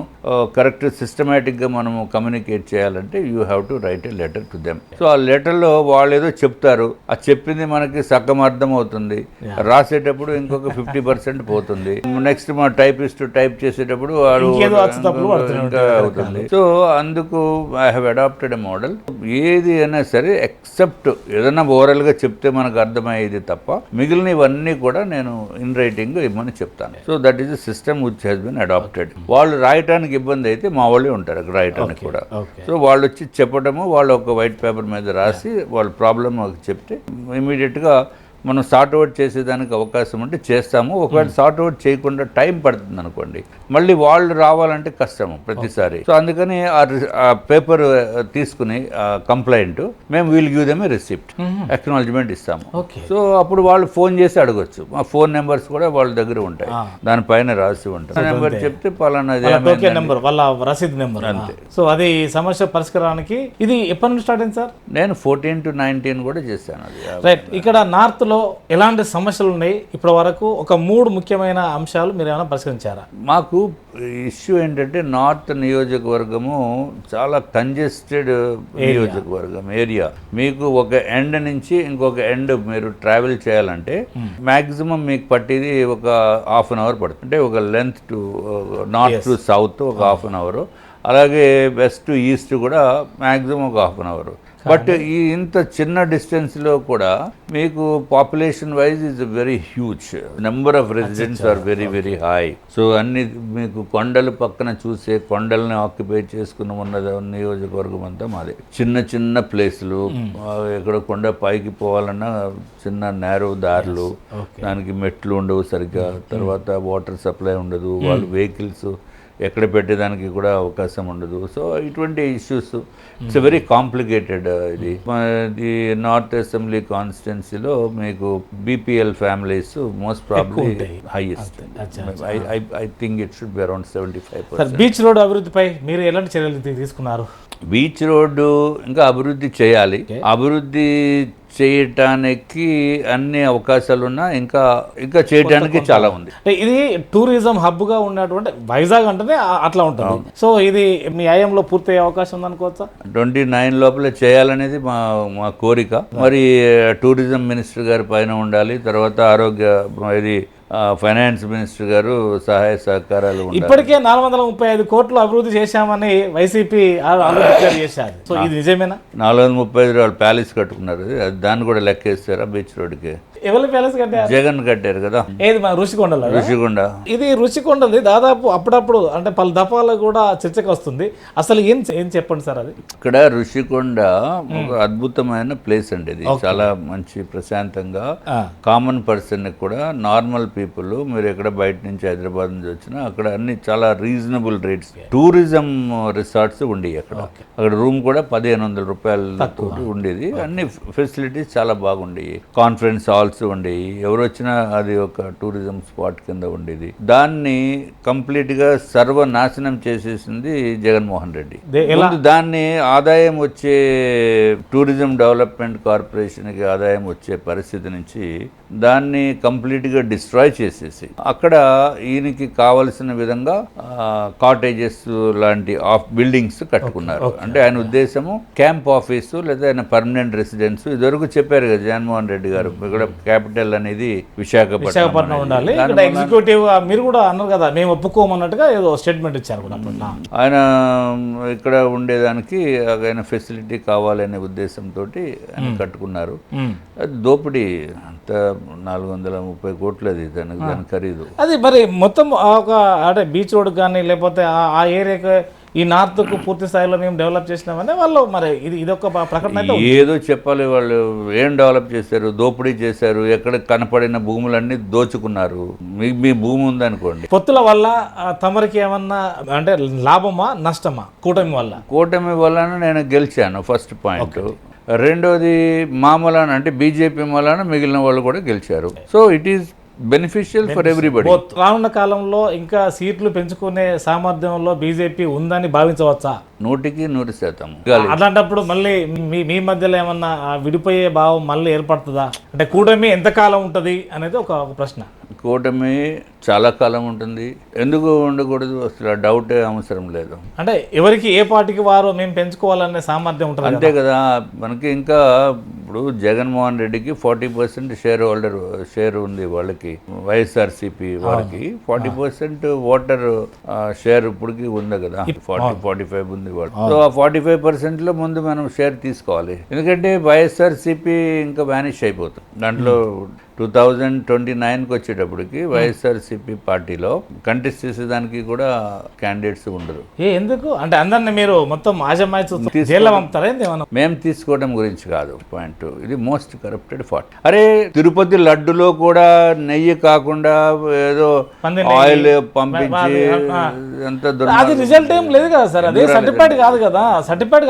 కరెక్ట్ సిస్టమేటిక్గా మనము కమ్యూనికేట్ చేయాలంటే you have to right a letter to them. So ఆ లెటర్లో వాళ్ళు ఏదో చెప్తారు, ఆ చెప్పింది మనకి సగం అర్థం అవుతుంది, రాసేటప్పుడు ఇంకొక 50% పోతుంది, నెక్స్ట్ మా టైపిస్ట్ టైప్ చేసేటప్పుడు వాడు ఇంకా అవుతుంది. సో అందుకు I have adapted a model. ఏది అయినా సరే ఎక్సెప్ట్ ఏదైనా ఓవరాల్గా చెప్తే మనకు అర్థమయ్యేది తప్ప మిగిలినవన్నీ కూడా నేను ఇన్ రైటింగ్ ఇవ్వమని చెప్తాను. So that is the system which has been adapted. వాళ్ళు రాయటానికి ఇబ్బంది అయితే మా వాళ్ళే ఉంటారు అక్కడ రాయటానికి కూడా. సో వాళ్ళు వచ్చి చెప్పడము, వాళ్ళు ఒక వైట్ పేపర్ మీద రాసి వాళ్ళ ప్రాబ్లం చెప్తే ఇమీడియట్గా మనం సార్ట్ అవుట్ చేసేదానికి అవకాశం ఉంటే చేస్తాము. ఒకవేళ సార్ట్ అవుట్ చేయకుండా టైం పడుతుంది అనుకోండి, మళ్ళీ వాళ్ళు రావాలంటే కష్టము ప్రతిసారి. సో అందుకని ఆ పేపర్ తీసుకుని కంప్లైంట్ మేము వీల్ గివ్ దెమ్ ఏ రిసిప్ట్, అక్నాలజ్మెంట్ ఇస్తాము. సో అప్పుడు వాళ్ళు ఫోన్ చేసి అడగొచ్చు. మా ఫోన్ నెంబర్స్ కూడా వాళ్ళ దగ్గర ఉంటాయి, దానిపైన రాసి ఉంటుంది. నెంబర్ చెప్తే పలానా నెంబర్ వాళ్ళ రసీదు నెంబర్ అంతే. సో అది సమస్య పరిష్కారానికి ఇది ఎప్పటి నుంచి స్టార్ట్ అయింది సార్? నేను 14 to 19 కూడా చేశాను. అది రైట్. ఇక్కడ నార్త్ లో ఎలాంటి సమస్యలు ఉన్నాయి ఇప్పటి వరకు? ఒక 3 ముఖ్యమైన అంశాలు మీరు ఏమైనా పరిష్కరించారా? మాకు ఇష్యూ ఏంటంటే నార్త్ నియోజకవర్గము చాలా కంజెస్టెడ్ నియోజకవర్గం ఏరియా. మీకు ఒక ఎండ్ నుంచి ఇంకొక ఎండ్ మీరు ట్రావెల్ చేయాలంటే మాక్సిమం మీకు పట్టేది ఒక ½ అన్ అవర్ పడుతుంది. అంటే ఒక length to north to south ఒక ½ అన్ అవర్. అలాగే వెస్ట్ టు ఈస్ట్ కూడా మ్యాక్సిమం ఒక హాఫ్ అన్ అవర్. బట్ ఈ ఇంత చిన్న డిస్టెన్స్లో కూడా మీకు population wise is very huge, number of residents are very very high. So అన్ని మీకు కొండలు పక్కన చూసే, కొండల్ని ఆక్యుపై చేసుకుని ఉన్న నియోజకవర్గం అంతా మాదే. చిన్న చిన్న ప్లేసులు, ఎక్కడ కొండ పైకి పోవాలన్నా చిన్న నేరో దారులు, దానికి మెట్లు ఉండవు సరిగ్గా, తర్వాత వాటర్ సప్లై ఉండదు, వాళ్ళు వెహికల్స్ ఎక్కడ పెట్టేదానికి కూడా అవకాశం ఉండదు. సో ఇటువంటి ఇష్యూస్, ఇట్స్ వెరీ కాంప్లికేటెడ్. ఇది నార్త్ అసెంబ్లీ కాన్స్టిట్యున్సీలో మీకు BPL families most probably highest. I think it should be around 75%. Beach road అభివృద్ధిపై మీరు ఎలాంటి చర్యలు తీసుకున్నారు? బీచ్ రోడ్డు ఇంకా అభివృద్ధి చేయాలి. అభివృద్ధి చేయటానికి అన్ని అవకాశాలు ఉన్నా ఇంకా ఇంకా చేయడానికి చాలా ఉంది. ఇది టూరిజం హబ్ గా ఉన్నటువంటి వైజాగ్ అంటేనే అట్లా ఉంటుంది. సో ఇది మీ హయాంలో పూర్తయ్యే అవకాశం ఉందనుకోవచ్చా? 29 లోపల చేయాలనేది మా కోరిక. మరి టూరిజం మినిస్టర్ గారి పైన ఉండాలి, తర్వాత ఆరోగ్య ఇది ఫైనాన్స్ మినిస్టర్ గారు సహాయ సహకారాలు. ఇప్పటికే 435 కోట్లు అభివృద్ధి చేశామని వైసీపీ చేశారు. సో ఇది నిజమేనా? 435 వాళ్ళు ప్యాలెస్ కట్టుకున్నారు, దాన్ని కూడా లెక్కేస్తారా బీచ్ రోడ్డుకి? ఎవరు ప్యాలెస్ కట్టారు? జగన్ కట్టారు కదా. ఏది మా ఋషికొండలో? ఋషికొండ. ఇది ఋషికొండది దాదాపు అప్పుడప్పుడు అంటే పలు దఫాలు కూడా చర్చకు వస్తుంది. అసలు ఏం చెప్పండి సార్ అది? ఇక్కడ ఋషికొండ ఒక అద్భుతమైన ప్లేస్ అండి. ఇది చాలా మంచి ప్రశాంతంగా, కామన్ పర్సన్ కూడా, నార్మల్ పీపుల్, మీరు ఎక్కడ బయట నుంచి హైదరాబాద్ నుంచి వచ్చినా అక్కడ అన్ని చాలా రీజనబుల్ రేట్స్. టూరిజం రిసార్ట్స్ ఉండేవి అక్కడ రూమ్ కూడా 1500 రూపాయలతో ఉండేది. అన్ని ఫెసిలిటీస్ చాలా బాగుండేవి. కాన్ఫరెన్స్ హాల్స్ ఉండేవి. ఎవరు వచ్చినా అది ఒక టూరిజం స్పాట్ కింద ఉండేది. దాన్ని కంప్లీట్ గా సర్వనాశనం చేసేసింది జగన్మోహన్ రెడ్డి. దాన్ని ఆదాయం వచ్చే టూరిజం డెవలప్మెంట్ కార్పొరేషన్ కి ఆదాయం వచ్చే పరిస్థితి నుంచి దాన్ని కంప్లీట్గా డిస్ట్రాయ్ చేసేసి అక్కడ ఈయనకి కావలసిన విధంగా కాటేజెస్ లాంటి బిల్డింగ్స్ కట్టుకున్నారు. అంటే ఆయన ఉద్దేశము క్యాంప్ ఆఫీసు లేదా ఆయన పర్మనెంట్ రెసిడెన్స్. ఇదివరకు చెప్పారు కదా జగన్మోహన్ రెడ్డి గారు, ఇక్కడ క్యాపిటల్ అనేది విశాఖపట్నం ఉండాలి. ఎగ్జిక్యూటివ్ మీరు కూడా అన్నారు కదా, మేము ఒప్పుకోమన్నట్టుగా ఏదో స్టేట్మెంట్ ఇచ్చారు కూడా. ఆయన ఇక్కడ ఉండేదానికి ఆయన ఫెసిలిటీ కావాలనే ఉద్దేశంతో ఆయన కట్టుకున్నారు. అది దోపిడీ. అంత 430 కోట్లు అది దాని ఖరీదు. అది మరి మొత్తం ఒక అంటే బీచ్ రోడ్ కానీ లేకపోతే ఆ ఏరియాకి ఈ నార్త్కు పూర్తి స్థాయిలో మేము డెవలప్ చేసినామని వాళ్ళు మరి ఇదొక ప్రకటన అయితే ఏదో చెప్పాలి. వాళ్ళు ఏం డెవలప్ చేశారు? దోపిడీ చేశారు. ఎక్కడ కనపడిన భూములన్నీ దోచుకున్నారు. మీ భూమి ఉందనుకోండి. పొత్తుల వల్ల తమరికి ఏమన్నా అంటే లాభమా నష్టమా? కూటమి వల్ల. కూటమి వలన నేను గెలిచాను, ఫస్ట్ పాయింట్. రెండోది మా మూలాన అంటే బీజేపీ మూలాన మిగిలిన వాళ్ళు కూడా గెలిచారు. So it is beneficial for everybody. రానున్న కాలంలో ఇంకా సీట్లు పెంచుకునే సామర్థ్యంలో బీజేపీ ఉందని భావించవచ్చా? 100%. అలాంటప్పుడు మళ్ళీ మీ మధ్యలో ఏమన్నా విడిపోయే భావం మళ్ళీ ఏర్పడుతుందా? అంటే కూటమి ఎంతకాలం ఉంటుంది అనేది ఒక ప్రశ్న. కూటమి చాలా కాలం ఉంటుంది. ఎందుకు ఉండకూడదు? అసలు డౌటే అవసరం లేదు. అంటే ఎవరికి ఏ పార్టీకి వారు మేము పెంచుకోవాలనే సామర్థ్యం ఉంటుంది అంతే కదా. మనకి ఇంకా ఇప్పుడు జగన్మోహన్ రెడ్డికి 40% షేర్ ఉంది. వాళ్ళకి వైఎస్ఆర్సీపీ వాళ్ళకి 40% ఓటర్ షేర్ ఇప్పటికి ఉంది కదా. 45 ఉంది వాళ్ళు. సో ఆ 45% లో ముందు మనం షేర్ తీసుకోవాలి. ఎందుకంటే వైఎస్ఆర్సీపీ ఇంకా వ్యానిష్ అయిపోతుంది. దాంట్లో 2029కి వచ్చేటప్పటికి వైఎస్ఆర్సీపీ పార్టీలో కంటెస్ట్ చేసేదానికి కూడా క్యాండిడేట్స్ ఉండరు. ఎందుకు అంటే అందరిని మీరు మొత్తం మేము తీసుకోవడం గురించి కాదు పాయింట్. ఇది మోస్ట్ కరప్టెడ్ పార్టీ. అరే తిరుపతి లడ్డులో కూడా నెయ్యి కాకుండా ఏదో ఆయిల్ పంపించి అది రిజల్ట్ ఏం లేదు కదా సార్. అది సర్టిఫికేట్ కాదు కదా. సర్టిఫికేట్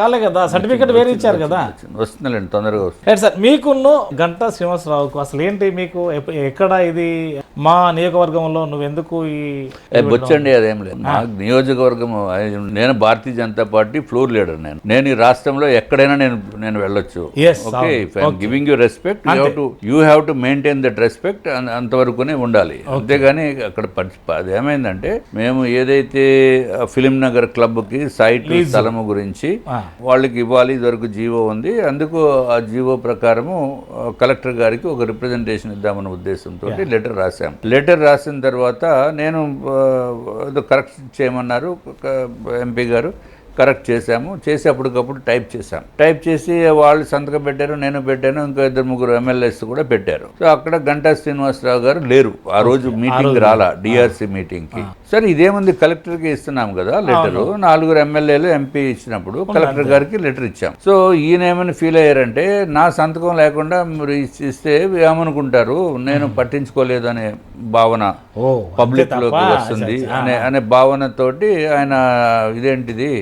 కాలే కదా. సర్టిఫికేట్ వేరే ఇచ్చారు కదా. వస్తుందండి, తొందరగా వస్తుంది. సార్ మీకున్న గంటా శ్రీనివాసరావుకు అసలు ఏంటి మీకు ఎక్కడ ఇది మా నియోజకవర్గంలో నువ్వెందుకు బొచ్చండి? అదేం లేదు. మా నియోజకవర్గం, నేను Bharatiya Janata party floor leader. నేను ఈ రాష్ట్రంలో ఎక్కడైనా నేను వెళ్ళొచ్చు. Okay, giving you respect, you have to maintain that respect. అంతవరకునే ఉండాలి. అంతేగాని అక్కడ ఏమైందంటే మేము ఏదైతే ఫిలిం నగర్ క్లబ్ కి సైట్ స్థలము గురించి వాళ్ళకి ఇవ్వాలి, ఇదివరకు జీవో ఉంది. అందుకు ఆ జీవో ప్రకారము కలెక్టర్ గారికి ఒక రిప్రజెంటేషన్ ఇద్దామన్న ఉద్దేశంతో లెటర్ రాశాం. లెటర్ రాసిన తర్వాత నేను ఏదో కరెక్ట్ చేయమన్నారు ఎంపీ గారు, కరెక్ట్ చేశాము. చేసి అప్పటికప్పుడు టైప్ చేశాం. టైప్ చేసి వాళ్ళు సంతకం పెట్టారు, నేను పెట్టాను, ఇంకా 2-3 ఎమ్మెల్యేస్ కూడా పెట్టారు. సో అక్కడ గంటా శ్రీనివాసరావు గారు లేరు ఆ రోజు, మీటింగ్ రాలా, డిఆర్సీ మీటింగ్కి. సరే ఇదేముంది, కలెక్టర్కి ఇస్తున్నాం కదా లెటరు, 4 ఎమ్మెల్యేలు ఎంపీ ఇచ్చినప్పుడు కలెక్టర్ గారికి లెటర్ ఇచ్చాం. సో ఈయన ఏమని ఫీల్ అయ్యారంటే, నా సంతకం లేకుండా మీరు ఇస్తే ఏమనుకుంటారు, నేను పట్టించుకోలేదు అనే భావన పబ్లిక్ లోకి వస్తుంది అనే భావనతోటి ఆయన ఇదేంటిది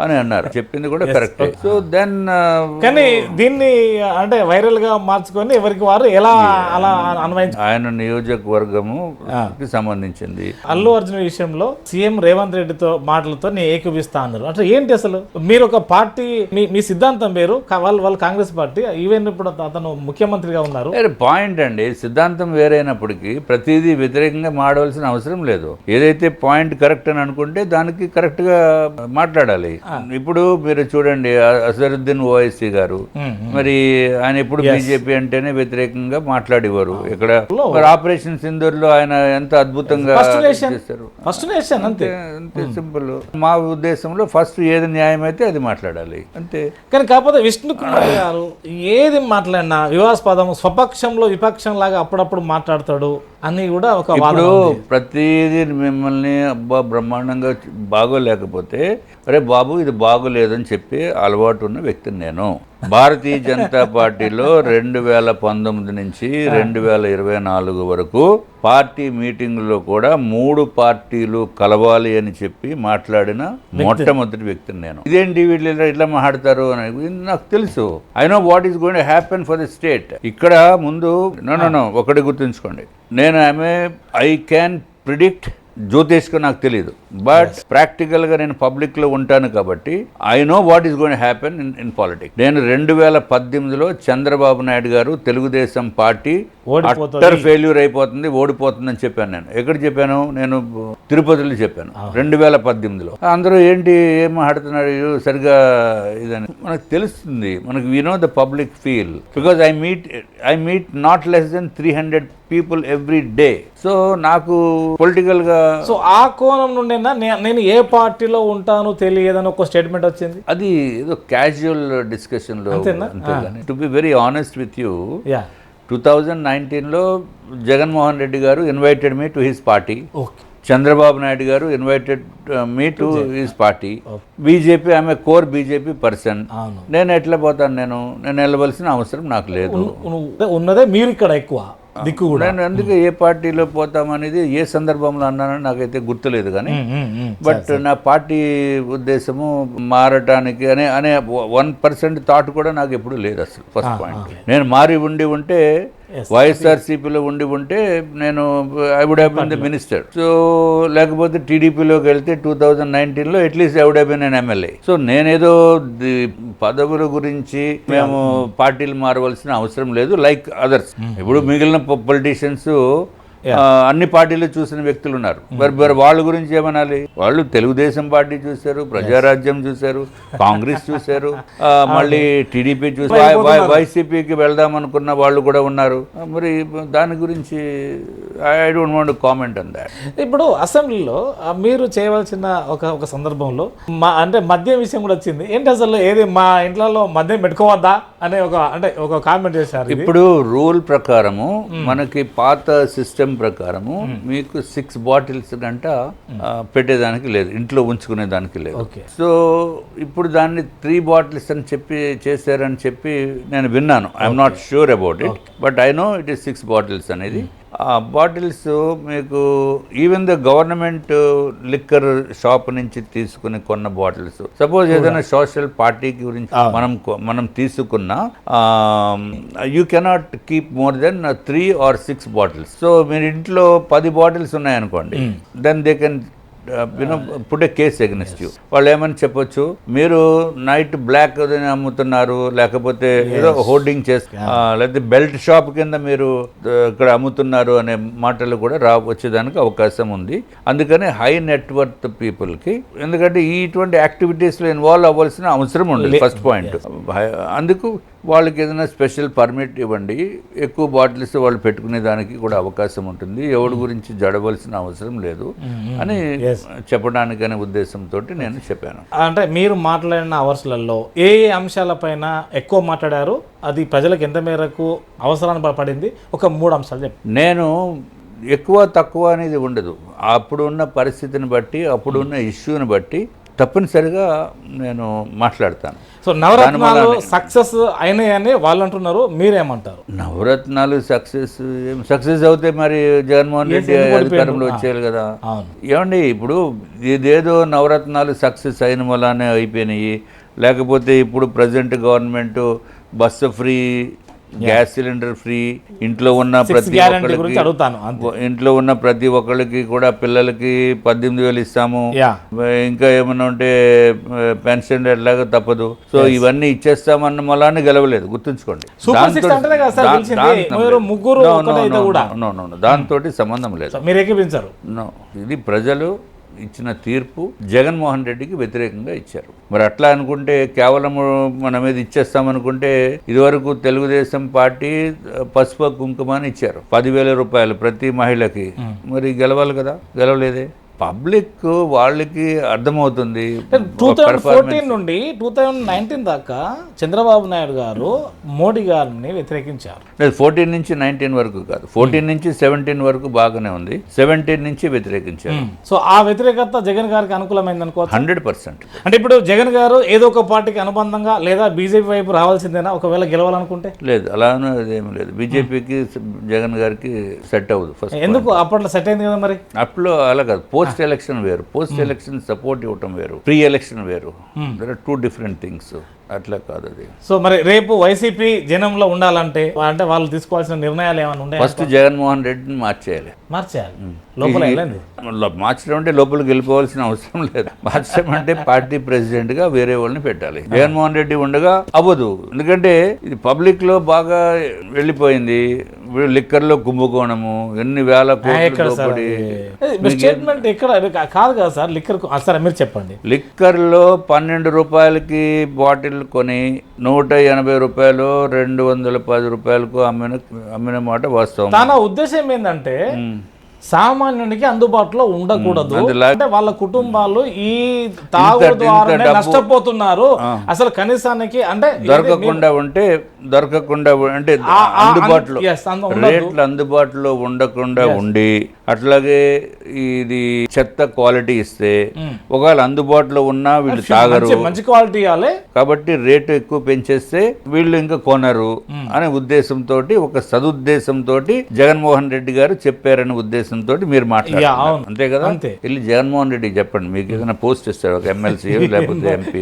అని అన్నారు. చెప్పింది కూడా కరెక్ట్. సో దెన్ కానీ దీన్ని అంటే వైరల్ గా మార్చుకొని ఎవరికి వారు ఎలా అలా అన్వయించారు. ఆయన నియోజకవర్గము సంబంధించింది. అల్లు అర్జున్ విషయంలో సీఎం రేవంత్ రెడ్డితో మాటలతో నేను ఏకీపిస్తా అన్నారు. అంటే ఏంటి అసలు, మీరు ఒక పార్టీ, మీ సిద్ధాంతం వేరు, వాళ్ళు కాంగ్రెస్ పార్టీ, ఈవెన్ ఇప్పుడు అతను ముఖ్యమంత్రిగా ఉన్నారు. పాయింట్ అండి, సిద్ధాంతం వేరైనప్పటికీ ప్రతిదీ వ్యతిరేకంగా మాడవలసిన అవసరం లేదు. ఏదైతే పాయింట్ కరెక్ట్ అని అనుకుంటే దానికి కరెక్ట్ గా మాట్లాడాలి. ఇప్పుడు మీరు చూడండి, అసరుద్దీన్ ఓవైసీ గారు, మరి ఆయన ఎప్పుడు బీజేపీ అంటేనే వ్యతిరేకంగా మాట్లాడేవారు. ఇక్కడ ఆపరేషన్ సింధూర్ లో ఆయన ఎంత అద్భుతంగా చేశారు. అంతే సింపుల్. మా ఉద్దేశంలో ఫస్ట్ ఏది న్యాయం అయితే అది మాట్లాడాలి అంతే. కానీ కాకపోతే విష్ణు కుమార్ గారు ఏది మాట్లాడినా వివాదాస్పదం, స్వపక్షంలో విపక్షం లాగా అప్పుడప్పుడు మాట్లాడతాడు అని కూడా ఒక ఇప్పుడు ప్రతిదీ మిమ్మల్ని అబ్బా బ్రహ్మాండంగా బాగోలేకపోతే అరే బాబు ఇది బాగోలేదని చెప్పి అలవాటు ఉన్న వ్యక్తిని నేను. భారతీయ జనతా పార్టీలో 2019 నుంచి 2024 వరకు పార్టీ మీటింగుల్లో కూడా 3 పార్టీలు కలవాలి అని చెప్పి మాట్లాడిన మొట్టమొదటి వ్యక్తిని నేను. ఇదేంటి వీళ్ళు ఇట్లా మాట్లాడతారు అని నాకు తెలుసు. I know what is going to happen for the state. ఇక్కడ ముందు నో ఒకటి గుర్తుంచుకోండి, నేను ఐ క్యాన్ ప్రిడిక్ట్ జ్యోతిష్గా నాకు తెలియదు, బట్ ప్రాక్టికల్గా నేను పబ్లిక్లో ఉంటాను కాబట్టి I know what is going happen in politics. నేను 2018లో చంద్రబాబు నాయుడు గారు తెలుగుదేశం పార్టీ అట్టర్ ఫెయిల్యూర్ అయిపోతుంది, ఓడిపోతుందని చెప్పాను. నేను ఎక్కడ చెప్పాను, నేను తిరుపతిలో చెప్పాను 2018లో. అందరూ ఏంటి ఏం మాట్లాడుతున్నారు సరిగా ఇదని మనకు తెలుస్తుంది. మనకు we know the public feel because I meet not less than 300 people every day. So నాకు పొలిటికల్ గా సో ఆ కోణం నుండి నేను ఏ పార్టీలో ఉంటాను తెలియదని ఒక స్టేట్మెంట్ వచ్చింది. అది ఏదో క్యాజువల్ డిస్కషన్ లో. To be very honest with you, 2019లో Jaganmohan Reddy garu invited me to his party. Chandrababu Naidu garu invited me to his party. BJP ఆమె కోర్ బీజేపీ పర్సన్. నేను ఎట్లా పోతాను, నేను వెళ్ళవలసిన అవసరం నాకు లేదు. ఉన్నదే మీరు ఇక్కడ ఎక్కువ దిక్కు కూడా. నేను అందుకే ఏ పార్టీలో పోతామనేది ఏ సందర్భంలో అన్నానని నాకైతే గుర్తులేదు. కానీ బట్ నా పార్టీ ఉద్దేశము మారటానికి అనే 1% థాట్ కూడా నాకు ఎప్పుడు లేదు అసలు. ఫస్ట్ పాయింట్, నేను మారి ఉంటే వైఎస్ఆర్సీపీలో ఉంటే నేను I would have been the minister. So లేకపోతే టీడీపీలోకి వెళ్తే 2019లో at least I would have been an MLA. So నేనేదో పదవుల గురించి మేము పార్టీలు మారవలసిన అవసరం లేదు లైక్ అదర్స్. ఇప్పుడు మిగిలిన పొలిటీషియన్స్ అన్ని పార్టీలు చూసిన వ్యక్తులు ఉన్నారు. మరి వాళ్ళ గురించి ఏమనాలి? వాళ్ళు తెలుగుదేశం పార్టీ చూశారు, ప్రజారాజ్యం చూశారు, కాంగ్రెస్ చూశారు, మళ్ళీ టీడీపీ చూశారు, వైసీపీకి వెళ్దాం అనుకున్న వాళ్ళు కూడా ఉన్నారు. మరి దాని గురించి I don't want to comment on that. ఇప్పుడు అసెంబ్లీలో మీరు చేయవలసిన ఒక సందర్భంలో అంటే మద్యం విషయం కూడా వచ్చింది. ఏంటి అసలు ఏది మా ఇంట్లో మద్యం పెట్టుకోవద్దా అనే ఒక కామెంట్ చేశారు. ఇప్పుడు రూల్ ప్రకారము మనకి పాత సిస్టమ్ ప్రకారము మీకు 6 బాటిల్స్ గంట పెట్టేదానికి లేదు, ఇంట్లో ఉంచుకునే దానికి లేదు. సో ఇప్పుడు దాన్ని 3 బాటిల్స్ అని చెప్పి చేశారని చెప్పి నేను విన్నాను. I'm not sure about it, but I know it is 6 bottles అనేది. ఆ బాటిల్స్ మీకు even the government liquor shop నుంచి తీసుకుని కొన్న బాటిల్స్, సపోజ్ ఏదైనా సోషల్ పార్టీ గురించి మనం తీసుకున్న you cannot keep more than 3 or 6 bottles. So మీరు ఇంట్లో 10 బాటిల్స్ ఉన్నాయనుకోండి, then they can put a case against you. వాళ్ళు ఏమని చెప్పొచ్చు, మీరు నైట్ బ్లాక్ అమ్ముతున్నారు, లేకపోతే ఏదో హోర్డింగ్ లేకపోతే బెల్ట్ షాప్ కింద మీరు ఇక్కడ అమ్ముతున్నారు అనే మాటలు కూడా వచ్చేదానికి అవకాశం ఉంది. అందుకని హై నెట్వర్త్ పీపుల్కి, ఎందుకంటే ఇటువంటి యాక్టివిటీస్లో ఇన్వాల్వ్ అవ్వాల్సిన అవసరం ఉండదు ఫస్ట్ పాయింట్. అందుకు వాళ్ళకి ఏదైనా స్పెషల్ పర్మిట్ ఇవ్వండి, ఎక్కువ బాటిల్స్ వాళ్ళు పెట్టుకునే దానికి కూడా అవకాశం ఉంటుంది, ఎవరి గురించి జడవలసిన అవసరం లేదు అని చెప్పడానికి అనే ఉద్దేశంతో నేను చెప్పాను. అంటే మీరు మాట్లాడిన అవర్స్లలో ఏ అంశాలపైన ఎక్కువ మాట్లాడారు, అది ప్రజలకు ఎంత మేరకు అవసరాన్ని పడింది, ఒక 3 అంశాలు చెప్పండి. నేను ఎక్కువ తక్కువ అనేది ఉండదు, అప్పుడున్న పరిస్థితిని బట్టి అప్పుడున్న ఇష్యూని బట్టి తప్పనిసరిగా నేను మాట్లాడతాను. సో నవరత్నాలు సక్సెస్ అయినాయని వాళ్ళు అంటున్నారు, మీరేమంటారు? నవరత్నాలు సక్సెస్ అవుతే మరి జగన్మోహన్ రెడ్డి అధికారంలో వచ్చేయాలి కదా. ఏమండి ఇప్పుడు ఇదేదో నవరత్నాలు సక్సెస్ అయిన వల్లనే అయిపోయినాయి, లేకపోతే ఇప్పుడు present government bus free, gas cylinder free, ఇంట్లో ఉన్న ప్రతి ఒక్కరికి కూడా పిల్లలకి 18,000 ఇస్తాము, ఇంకా ఏమన్నా ఉంటే పెన్షన్ ఎట్లాగా తప్పదు, సో ఇవన్నీ ఇచ్చేస్తామన్న మొలాన్ని గెలవలేదు, గుర్తుంచుకోండి. దాంతో సంబంధం లేదు. ఇది ప్రజలు ఇచ్చిన తీర్పు జగన్మోహన్ రెడ్డికి వ్యతిరేకంగా ఇచ్చారు. మరి అట్లా అనుకుంటే కేవలం మన మీద ఇచ్చేస్తామనుకుంటే ఇదివరకు తెలుగుదేశం పార్టీ పసుపు కుంకుమని ఇచ్చారు 10,000 రూపాయలు ప్రతి మహిళకి, మరి గెలవాలి కదా, గెలవలేదే. పబ్లిక్ వాళ్ళకి అర్థమవుతుంది. 2014 నుండి 2019 దాకా చంద్రబాబు నాయుడు గారు మోడీ గారిని వ్యతిరేకించారు. 14 నుంచి 19 వరకు కాదు, 14 నుంచి 17 వరకు బాగానే ఉంది, 17 నుంచి వ్యతిరేకించారు. సో ఆ వ్యతిరేకత జగన్ గారికి అనుకూలమైంది అనుకో. 100%. అంటే ఇప్పుడు జగన్ గారు ఏదో ఒక పార్టీకి అనుబంధంగా లేదా బీజేపీ వైపు రావాల్సిందేనా ఒకవేళ గెలవాలనుకుంటే? లేదు, అలానే అదేమీ లేదు. బీజేపీకి జగన్ గారికి సెట్ అవ్వదు. ఫస్ట్ ఎందుకు? అప్పట్లో సెట్ అయింది కదా. మరి అప్పుడు అలా కాదు, పోస్ట్ ఎలక్షన్ వేరు, పోస్ట్ ఎలక్షన్ సపోర్ట్ ఇవ్వటం వేరు, ప్రీ ఎలక్షన్ వేరు. There are 2 different things. అట్లా కాదు అది. సో మరి రేపు వైసీపీ జనంలో ఉండాలంటే అంటే వాళ్ళు తీసుకోవాల్సిన నిర్ణయాలు ఏమైనా ఉన్నాయి? ఫస్ట్ జగన్మోహన్ రెడ్డిని మార్చేయాలి. మార్చడం అంటే లోపలికి వెళ్ళిపోవాల్సిన అవసరం లేదు. మార్చడం అంటే పార్టీ ప్రెసిడెంట్ గా వేరే వాళ్ళని పెట్టాలి. జగన్మోహన్ రెడ్డి ఉండగా అవ్వదు, ఎందుకంటే ఇది పబ్లిక్ లో బాగా వెళ్ళిపోయింది. లిక్కర్ లో కుంభకోణము, ఎన్ని వేల కోట్లు స్టేట్మెంట్ ఎక్కడ కాదు కదా సార్. లిక్కర్ సరే మీరు చెప్పండి. లిక్కర్ లో 12 రూపాయలకి బాటిల్ కొని 180 రూపాయలు 210 రూపాయలకు అమ్మిన మాట వాస్తవం. తన ఉద్దేశం ఏంటంటే సామాన్యునికి అందుబాటులో ఉండకూడదు, అంటే వాళ్ళ కుటుంబాలు ఈ తాగుడు ద్వారా నష్టపోతున్నారు, అసలు కనీసానికి అంటే దొరకకుండా అంటే అందుబాటులో రేట్లు అందుబాటులో ఉండకుండా ఉండి, అట్లాగే ఇది చెత్త క్వాలిటీ ఇస్తే ఒకవేళ అందుబాటులో ఉన్నా వీళ్ళు తాగరు, మంచి క్వాలిటీ ఇవ్వాలి కాబట్టి రేటు ఎక్కువ పెంచేస్తే వీళ్ళు ఇంకా కొనరు అనే ఉద్దేశంతో, ఒక సదుద్దేశంతో జగన్మోహన్ రెడ్డి గారు చెప్పారనే ఉద్దేశంతో మీరు మాట్లాడారు, అంతే కదా. వెళ్ళి జగన్మోహన్ రెడ్డి చెప్పండి, మీకు ఏదైనా పోస్ట్ ఇస్తారు ఒక ఎమ్మెల్సీ లేకపోతే ఎంపీ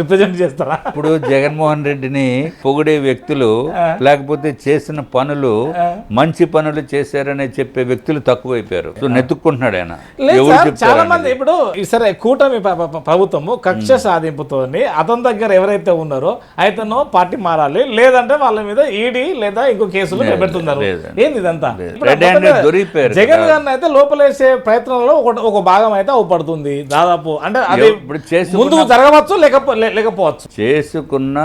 రిప్రజెంట్ చేస్తారా? ఇప్పుడు జగన్మోహన్ రెడ్డిని పొగిడే వ్యక్తులు, లేకపోతే చేసిన పనులు మంచి పనులు చేశారని చెప్పే వ్యక్తులు తక్కువైపోయారు. నెత్తుక్కుంటున్నాడు ఆయన. చాలా మంది ఇప్పుడు సరే కూటమి ప్రభుత్వము కక్ష సాధింపుతోని అతని దగ్గర ఎవరైతే ఉన్నారో అయితేనో పార్టీ మారాలి, లేదంటే వాళ్ళ మీద ఈడీ లేదా ఇంకో కేసులు పెడుతున్నారు. ఏంది ఇదంతా? జగన్ గారిని అయితే లోపలేసే ప్రయత్నంలో ఒక భాగం అయితే అవుపడుతుంది దాదాపు. అంటే అది ముందుకు జరగవచ్చు లేకపోవచ్చు. చేసుకున్న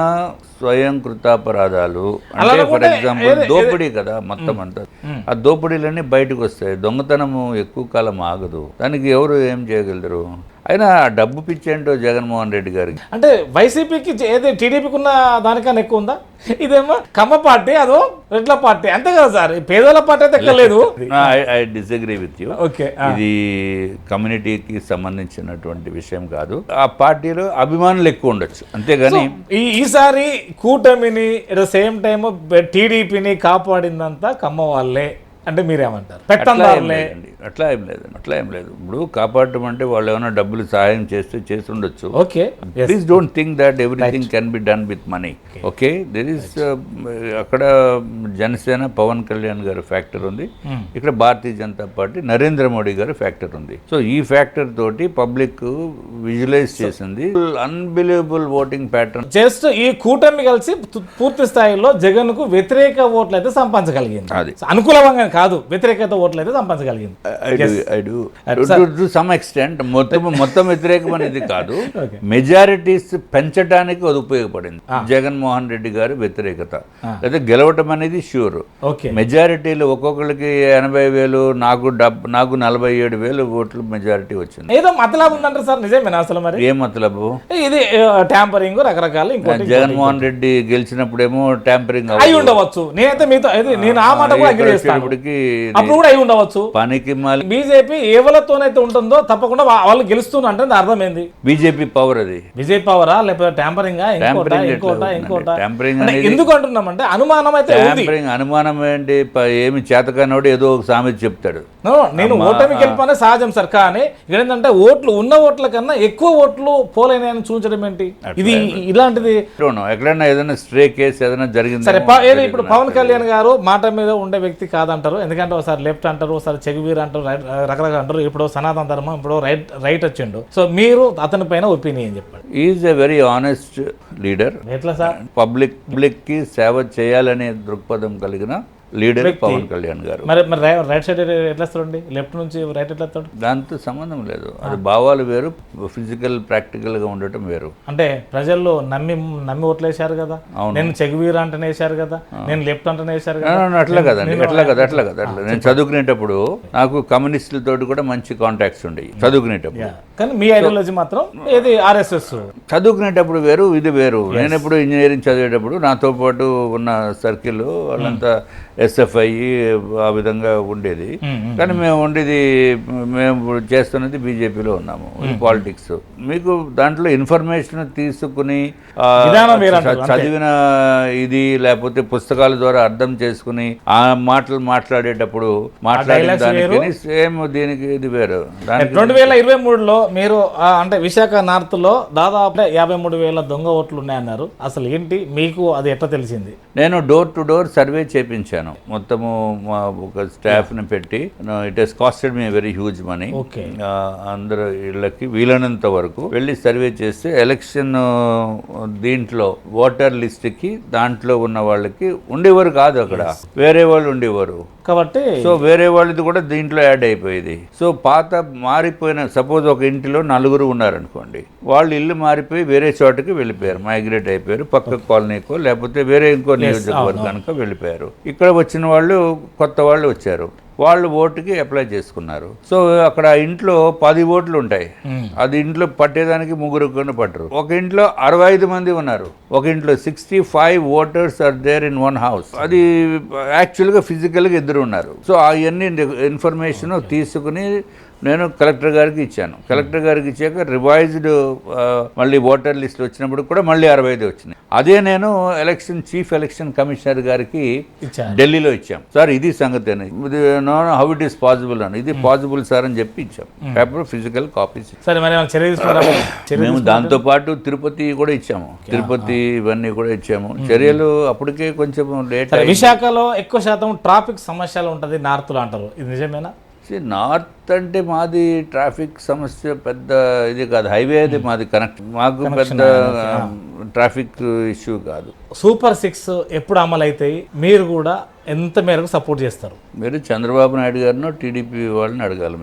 స్వయం కృతాపరాధాలు అంటే ఫర్ ఎగ్జాంపుల్ దోపిడీ కదా మొత్తం అంతా, ఆ దోపిడీలన్నీ బయటకు వస్తాయి. దొంగతనము ఎక్కువ కాలం ఆగదు, దానికి ఎవరు ఏం చేయగలరు? అయినా డబ్బు పిచ్చేంటో జగన్మోహన్ రెడ్డి గారికి. అంటే వైసీపీకి ఏది టీడీపీకి ఉన్న దానికన్నా ఎక్కువ ఉందా? ఇదేమో కమ్మ పార్టీ, అదో రెడ్ల పార్టీ, అంతే కదా సార్. పేదల పార్టీ అయితే ఎక్కలేదు. I disagree with you. ఇది కమ్యూనిటీకి సంబంధించినటువంటి విషయం కాదు. ఆ పార్టీలో అభిమానులు ఎక్కువ ఉండొచ్చు, అంతేగాని ఈసారి కూటమిని ఎట్ ద సేమ్ టైమ్ టీడీపీని కాపాడిందంతా కమ్మ వాళ్ళే అంటే మీరేమంటారు? అట్లా ఏం లేదు. ఇప్పుడు కాపాడటం అంటే వాళ్ళు ఏమైనా డబ్బులు సహాయం చేసి ఉండొచ్చు. Okay, please don't think that everything can be done with money. Okay, there is అక్కడ జనసేన పవన్ కళ్యాణ్ గారు ఫ్యాక్టర్ ఉంది, ఇక్కడ భారతీయ జనతా పార్టీ నరేంద్ర మోడీ గారు ఫ్యాక్టర్ ఉంది. సో ఈ ఫ్యాక్టర్ తోటి పబ్లిక్ విజువలైజ్ చేసింది అన్బిలీవబుల్ ఓటింగ్ ప్యాటర్న్. జస్ట్ ఈ కూటమి కలిసి పూర్తి స్థాయిలో జగన్ కు వ్యతిరేక ఓట్లు అయితే సంపాదించగలిగింది, అది అనుకూలంగా కాదు, వ్యతిరేకత ఓట్లు అయితే సంపాదించగలిగింది. టు సమ్ ఎక్స్టెంట్ మొత్తం వ్యతిరేకం అనేది కాదు, Okay. మెజారిటీస్ పెంచడానికి అది ఉపయోగపడింది జగన్మోహన్ రెడ్డి గారి వ్యతిరేకత. అయితే గెలవటం అనేది ష్యూర్. ఓకే, మెజారిటీలు ఒక్కొక్కరికి 80,000, నాకు 47,000 ఓట్లు మెజారిటీ వచ్చింది. ఏదో మతలాభం ఉందంటారు సార్, నిజమేనా అసలు? మరి ఏ మతలబు? ఇది ట్యాంపరింగ్ రకరకాల ఇంకోటి జగన్మోహన్ రెడ్డి గెలిచినప్పుడేమో ట్యాంపరింగ్ అయి ఉండవచ్చు. నేనైతే మీతో నేను ఆ మాట కూడా అగ్రీ చేస్తాను. అప్పుడు కూడా అయి ఉండవచ్చు. పనికి మళ్ళీ బీజేపీ ఎవరితోనైతే ఉంటుందో తప్పకుండా వాళ్ళు గెలుస్తున్నా అంటే అర్థం ఏంది? బీజేపీ పవర్ అది. బీజేపీ పవరా లేకపోతే ట్యాంపరింగ్ ఎందుకు అంటున్నామంటే అనుమానం అయితే ఉంది. అనుమానం ఏంటి? ఏమి చేతకానోడు ఏదో ఒక సామెత చెప్తాడు. నేను ఓటమి గెలిపనే సహజం సార్, కానీ ఇక్కడ ఏంటంటే ఓట్లు ఉన్న ఓట్ల కన్నా ఎక్కువ ఓట్లు పోలేని చూపించడం ఏంటి? ఇది ఇలాంటిది ఎక్కడైనా ఏదైనా స్ట్రే కేసు ఏదైనా జరిగింది సరే. ఏదో ఇప్పుడు పవన్ కళ్యాణ్ గారు మాట మీద ఉండే వ్యక్తి కాదంటారు, ఎందుకంటే ఒకసారి లెఫ్ట్ అంటారు, ఒకసారి చెగువీర్ అంటారు, రకరకాల అంటారు. ఇప్పుడు సనాతన ధర్మం, ఇప్పుడు రైట్ వచ్చిండు. సో మీరు అతని పైన ఒపీనియన్ చెప్పండి. Is a very honest leader. ఎట్లా సార్? పబ్లిక్ కి సేవ చేయాలనే దృక్పథం కలిగిన లీడర్ పవన్ కళ్యాణ్ గారు. మరి రైట్ సైడ్ ఎట్లా వస్తాడండి? లెఫ్ట్ నుంచి రైట్ ఎట్లా వస్తాడు? దాంతో సంబంధం లేదు. అది భావాలు వేరు, ఫిజికల్ ప్రాక్టికల్ గా ఉండటం వేరు. అంటే ప్రజల్లో నమ్మి ఓట్లేశారు కదా, నేను చెగువీర్ అంటేనే వేశారు కదా, నేను లెఫ్ట్ అంటేనే వేశారు కదా. అట్లా కదండి, అట్లా కదా. నేను చదువుకునేటప్పుడు నాకు కమ్యూనిస్టులతో కూడా మంచి కాంటాక్ట్స్ ఉండేవి చదువుకునేటప్పుడు. కానీ మీ ఐడియాలజీ మాత్రం ఏది ఆర్ఎస్ఎస్. చదువుకునేటప్పుడు వేరు, ఇది వేరు. నేను ఎప్పుడు ఇంజనీరింగ్ చదివేటప్పుడు నాతో పాటు ఉన్న సర్కిల్ వాళ్ళంతా ఎస్ఎఫ్ఐ ఆ విధంగా ఉండేది. కానీ మేము చేస్తున్నది బీజేపీలో ఉన్నాము. పాలిటిక్స్ మీకు దాంట్లో ఇన్ఫర్మేషన్ తీసుకుని చదివిన ఇది లేకపోతే పుస్తకాల ద్వారా అర్థం చేసుకుని ఆ మాటలు మాట్లాడేటప్పుడు మాట్లాడిన దానికి సేమ్ దీనికి ఇది వేరు. 2023లో మీరు అంటే విశాఖ నార్త్ లో దాదాపు 53,000 దొంగ ఓట్లు ఉన్నాయన్నారు. అసలు ఏంటి మీకు అది ఎట్లా తెలిసింది? నేను డోర్ టు డోర్ సర్వే చేపించాను మొత్తము ఒక స్టాఫ్ ని పెట్టి. It has costed me very huge money. అందరు ఇళ్ళకి వీలైనంత వరకు వెళ్ళి సర్వే చేస్తే ఎలక్షన్ దీంట్లో ఓటర్ లిస్ట్ కి దాంట్లో ఉన్న వాళ్ళకి ఉండేవారు కాదు, అక్కడ వేరే వాళ్ళు ఉండేవారు కాబట్టి. సో వేరే వాళ్ళది కూడా దీంట్లో యాడ్ అయిపోయేది. సో పాత మారిపోయిన సపోజ్ ఒక ఇంటిలో 4 ఉన్నారనుకోండి, వాళ్ళు ఇల్లు మారిపోయి వేరే చోటకి వెళ్ళిపోయారు, మైగ్రేట్ అయిపోయారు, పక్క కాలనీకో లేకపోతే వేరే ఇంకో నియోజకవర్గానికో వెళ్ళిపోయారు. ఇక్కడ వచ్చిన వాళ్ళు కొత్త వాళ్ళు వచ్చారు, వాళ్ళు ఓటుకి అప్లై చేసుకున్నారు. సో అక్కడ ఇంట్లో 10 ఓట్లు ఉంటాయి, అది ఇంట్లో పట్టేదానికి 3 పట్టరు. ఒక ఇంట్లో 65 మంది ఉన్నారు, ఒక ఇంట్లో 65 voters are there in one house. అది యాక్చువల్గా ఫిజికల్గా 2 ఉన్నారు. సో అవన్నీ ఇన్ఫర్మేషన్ తీసుకుని నేను కలెక్టర్ గారికి ఇచ్చాను. కలెక్టర్ గారికి ఇచ్చాక రివైజ్డ్ మళ్ళీ ఓటర్ లిస్ట్ వచ్చినప్పుడు కూడా మళ్ళీ 65 వచ్చినాయి. అదే నేను చీఫ్ ఎలక్షన్ కమిషనర్ గారికి ఢిల్లీలో ఇచ్చాం. సార్ ఇది సంగతి అని, హౌ ఇట్ ఈస్ పాసిబుల్ అని. ఇది పాసిబుల్ సార్ అని చెప్పి ఇచ్చాం. Paper physical copies. మేము దాంతో పాటు తిరుపతి కూడా ఇచ్చాము, తిరుపతి ఇవన్నీ కూడా ఇచ్చాము. చర్యలు అప్పటికే కొంచెం లేట్. విశాఖలో ఎక్కువ శాతం ట్రాఫిక్ సమస్యలు ఉంటుంది నార్త్ లో అంటారు, ఇది నిజమేనా? నార్త్ అంటే మాది ట్రాఫిక్ సమస్య పెద్ద ఇది కాదు, హైవే అది మాది కనెక్ట్, మాకు పెద్ద ట్రాఫిక్ ఇష్యూ కాదు. సూపర్ 6 ఎప్పుడు అమలు అవుతాయి? మీరు కూడా ఎంత మేరకు సపోర్ట్ చేస్తారు? మీరు చంద్రబాబు నాయుడు గారినో టీడీపీ వాళ్ళని అడగాలి.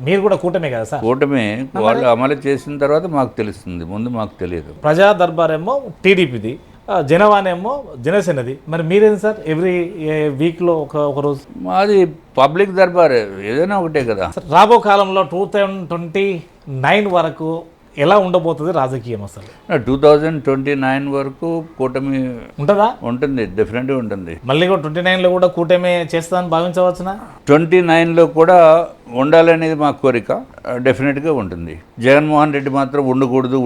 మీరు కూడా కూటమే కదా సార్? కూటమే. వాళ్ళు అమలు చేసిన తర్వాత మాకు తెలుస్తుంది, ముందు మాకు తెలియదు. ప్రజా దర్బార్ ఏమో టీడీపీది, జనవానేమో జనసేనది. మరి మీరేంది సార్ ఎవ్రీ వీక్లో ఒక రోజు? మాది పబ్లిక్ దర్బార్, ఏదైనా ఒకటే కదా. రాబో కాలంలో 2029 వరకు ఎలా ఉండబోతుంది రాజకీయం అసలు? 2029 వరకు కూటమి ఉంటుందా? ఉంటుంది, డెఫినెట్గా ఉంటుంది. మళ్ళీ 29లో కూడా కూటమి చేస్తుందని భావించవచ్చునా? 29లో కూడా ఉండాలనేది మా కోరిక, డెఫినెట్గా ఉంటుంది. జగన్మోహన్ రెడ్డి మాత్రం ఉండకూడదు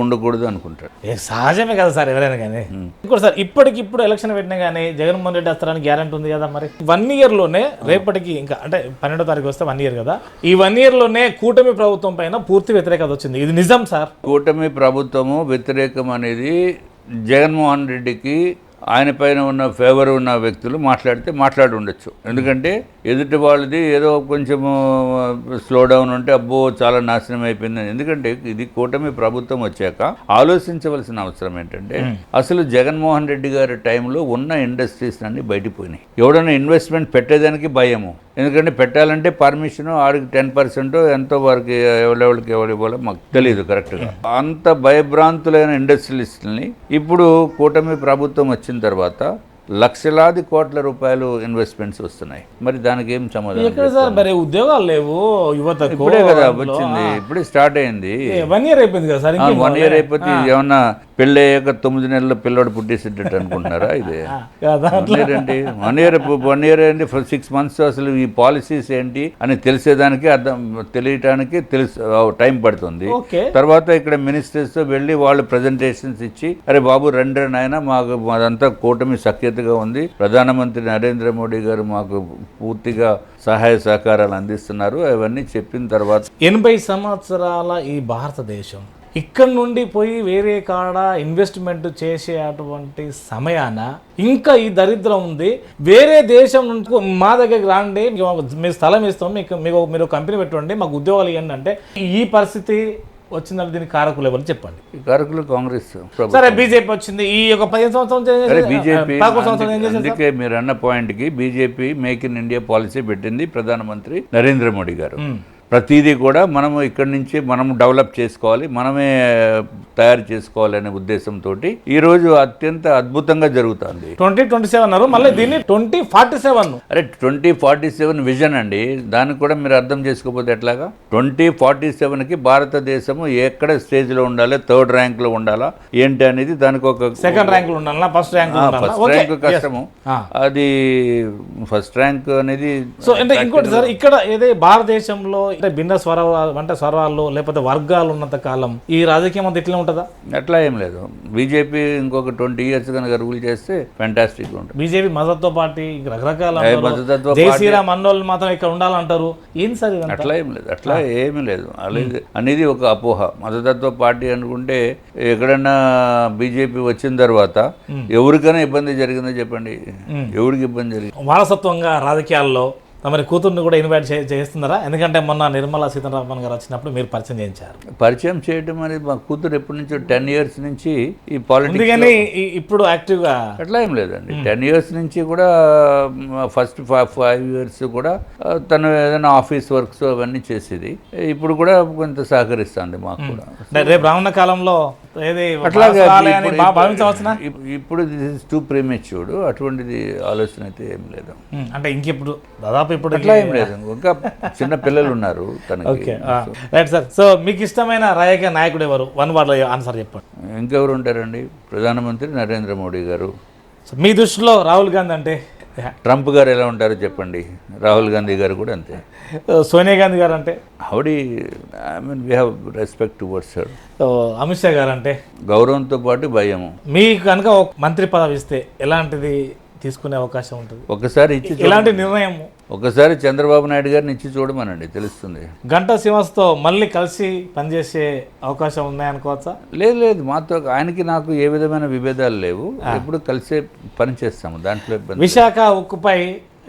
అనుకుంటాడు. సహజమే కదా సార్, ఎవరైనా కానీ. ఇంకోటి సార్, ఇప్పటికిప్పుడు ఎలక్షన్ పెట్టినా కానీ జగన్మోహన్ రెడ్డి వస్తారని గ్యారంటీ ఉంది కదా? మరి 1 ఇయర్లోనే రేపటికి ఇంకా అంటే 12వ తారీఖు వస్తే 1 ఇయర్ కదా, ఈ 1 ఇయర్లోనే కూటమి ప్రభుత్వం పైన పూర్తి వ్యతిరేకత వచ్చింది. ఇది నిజం సార్? కూటమి ప్రభుత్వము వ్యతిరేకం అనేది జగన్మోహన్ రెడ్డికి ఆయన పైన ఉన్న ఫేవర్ ఉన్న వ్యక్తులు మాట్లాడి ఉండొచ్చు. ఎందుకంటే ఎదుటి వాళ్ళది ఏదో కొంచెము స్లో డౌన్ ఉంటే అబ్బో చాలా నాశనం అయిపోయిందని. ఎందుకంటే ఇది కూటమి ప్రభుత్వం వచ్చాక ఆలోచించవలసిన అవసరం ఏంటంటే, అసలు జగన్మోహన్ రెడ్డి గారి టైంలో ఉన్న ఇండస్ట్రీస్ అన్ని బయటపోయినాయి. ఎవడైనా ఇన్వెస్ట్మెంట్ పెట్టేదానికి భయము. ఎందుకంటే పెట్టాలంటే పర్మిషన్ ఆడికి 10% ఎంతో వారికి ఎవరెవరికి ఎవరు ఇవ్వాలో మాకు తెలియదు కరెక్ట్గా. అంత భయభ్రాంతులైన ఇండస్ట్రియలిస్టుల్ని ఇప్పుడు కూటమి ప్రభుత్వం వచ్చిన తర్వాత లక్షలాది కోట్ల రూపాయలు ఇన్వెస్ట్మెంట్స్ వస్తున్నాయి. మరి దానికి ఏం సమాధానం? ఎక్కడ సార్ మరి ఉద్యోగాలు లేవు యువతకు? ఇప్పుడే కదా వచ్చింది, ఇప్పుడే స్టార్ట్ అయింది. 1 year అయిపోయింది కదా సార్. 1 year అయిపోతే ఏమన్నా పెళ్ళయ్యాక 9 నెలల పిల్లడు పుట్టేసేటట్టు అనుకుంటున్నారా? ఇది 1 year ఏంటి, 6 months అసలు ఈ పాలసీస్ ఏంటి అని తెలిసేదానికి తెలియటానికి టైం పడుతుంది. తర్వాత ఇక్కడ మినిస్టర్స్ వెళ్ళి వాళ్ళు ప్రజెంటేషన్స్ ఇచ్చి అరే బాబు రండి నాయన మాకు మాదంతా కూటమి సఖ్యతగా ఉంది, ప్రధానమంత్రి నరేంద్ర మోడీ గారు మాకు పూర్తిగా సహాయ సహకారాలు అందిస్తున్నారు, అవన్నీ చెప్పిన తర్వాత 80 సంవత్సరాల ఈ భారతదేశం ఇక్కడ నుండి పోయి వేరే కాడ ఇన్వెస్ట్మెంట్ చేసే అటువంటి సమయాన ఇంకా ఈ దరిద్రం ఉంది. వేరే దేశం నుండి మా దగ్గరికి రాండి, మేము స్థలం ఇస్తాం, మీరు కంపెనీ పెట్టండి, మాకు ఉద్యోగాలు ఇవ్వండి అంటే ఈ పరిస్థితి వచ్చిందంటే దీనికి కారకులు ఎవరు చెప్పండి? కారకులు కాంగ్రెస్. సరే బీజేపీ వచ్చింది, ఈ యొక్క 15 సంవత్సరం బీజేపీ. అందుకే మీరు అన్న పాయింట్కి BJP make in India policy పెట్టింది ప్రధానమంత్రి నరేంద్ర మోడీ గారు. ప్రతిదీ కూడా మనము ఇక్కడి నుంచి మనం డెవలప్ చేసుకోవాలి, మనమే తయారు చేసుకోవాలి అనే ఉద్దేశంతో ఈరోజు అత్యంత అద్భుతంగా జరుగుతుంది. 2027 అన్నారు, మళ్ళీ దీన్ని 2047. అరే 2047 విజన్ అండి, దానికి కూడా మీరు అర్థం చేసుకోకపోతే ఎట్లాగా? 2047కి భారతదేశము ఎక్కడ స్టేజ్లో ఉండాలి, 3rd ర్యాంక్లో ఉండాలా ఏంటి అనేది దానికి ఒక 2nd ర్యాంకులు ఉండాలా, ఫస్ట్ ర్యాంక్ కష్టము. అది ఫస్ట్ ర్యాంక్ అనేది. సో అంటే ఇంకోటి సార్, ఇక్కడ ఏదే భారతదేశంలో భిన్న స్వరాలు లేకపోతే వర్గాలు ఉన్నంత కాలం ఈ రాజకీయం అంతా ఇట్లా ఉంటుందా? అట్లా ఏం లేదు. బీజేపీ ఇంకొక 20 years కనుక రూల్ చేస్తే ఫ్యాంటాస్టిక్ ఉంటుంది. బీజేపీ మద్దతు పార్టీ రకరకాల జై శ్రీరామ్ అన్నోళ్ళు మాత్రం ఇక్కడ ఉండాలంటారు. ఏం సార్ అట్లా ఏం లేదు, అట్లా ఏమీ లేదు అనేది ఒక అపోహ. మతతత్వ పార్టీ అనుకుంటే ఎక్కడన్నా బీజేపీ వచ్చిన తర్వాత ఎవరికైనా ఇబ్బంది జరిగిందో చెప్పండి, ఎవరికి ఇబ్బంది జరిగింది? వారసత్వంగా రాజకీయాల్లో మరి కూతుర్ని కూడా ఇన్వైట్ చేస్తున్నారా? ఎందుకంటే మొన్న నిర్మలా సీతారామన్ గారు వచ్చినప్పుడు మీరు పరిచయం చేయించారు. పరిచయం చేయడం అనేది మా కూతురు ఎప్పటి నుంచో 10 years నుంచి ఈ పాలిటిక్స్. కానీ ఇప్పుడు యాక్టివ్గా అట్లా ఏం లేదండి. 10 years నుంచి కూడా ఫస్ట్ 5 years కూడా తను ఏదైనా ఆఫీస్ వర్క్స్ అవన్నీ చేసేది. ఇప్పుడు కూడా కొంత సహకరిస్తుంది మాకు కూడా. రేపు రానున్న కాలంలో అట్లాగే ఇప్పుడు దిస్ ఇస్ టూ ప్రీమెచ్యూర్డ్, అటువంటిది ఆలోచన అయితే ఏం లేదు. అంటే ఇంకెప్పుడు దాదాపు ఇప్పుడు అట్లా ఏం లేదు, ఇంకా చిన్న పిల్లలు ఉన్నారు తనకి. Right sir. సో మీకు ఇష్టమైన రాజకీయ నాయకుడు ఎవరు? 1 word ఆన్సర్ చెప్పండి. ఇంకెవరు ఉంటారండి? ప్రధానమంత్రి నరేంద్ర మోడీ గారు. మీ దృష్టిలో రాహుల్ గాంధీ అంటే? ట్రంప్ గారు ఎలా ఉంటారో చెప్పండి. రాహుల్ గాంధీ గారు కూడా అంతే. సోనియా గాంధీ గారు అంటే? హౌడీ I mean we have respect towards her. Amit Shah garu అంటే? గౌరవంతో పాటు భయము. మీకు కనుక ఒక మంత్రి పదవి ఇస్తే ఎలాంటిది తీసుకునే అవకాశం ఉంటుంది? ఒకసారి ఇచ్చి, ఎలాంటి నిర్ణయం? ఒకసారి చంద్రబాబు నాయుడు గారిని ఇచ్చి చూడమనండి, తెలుస్తుంది. గంటా శ్రీనివాస్తో మళ్ళీ కలిసి పనిచేసే అవకాశం ఉన్నాయనుకోవచ్చా? లేదు, మాతో ఆయనకి నాకు ఏ విధమైన విభేదాలు లేవు, ఎప్పుడు కలిసే పని చేస్తాము, దాంట్లో ఇబ్బంది. విశాఖ ఉక్కుపై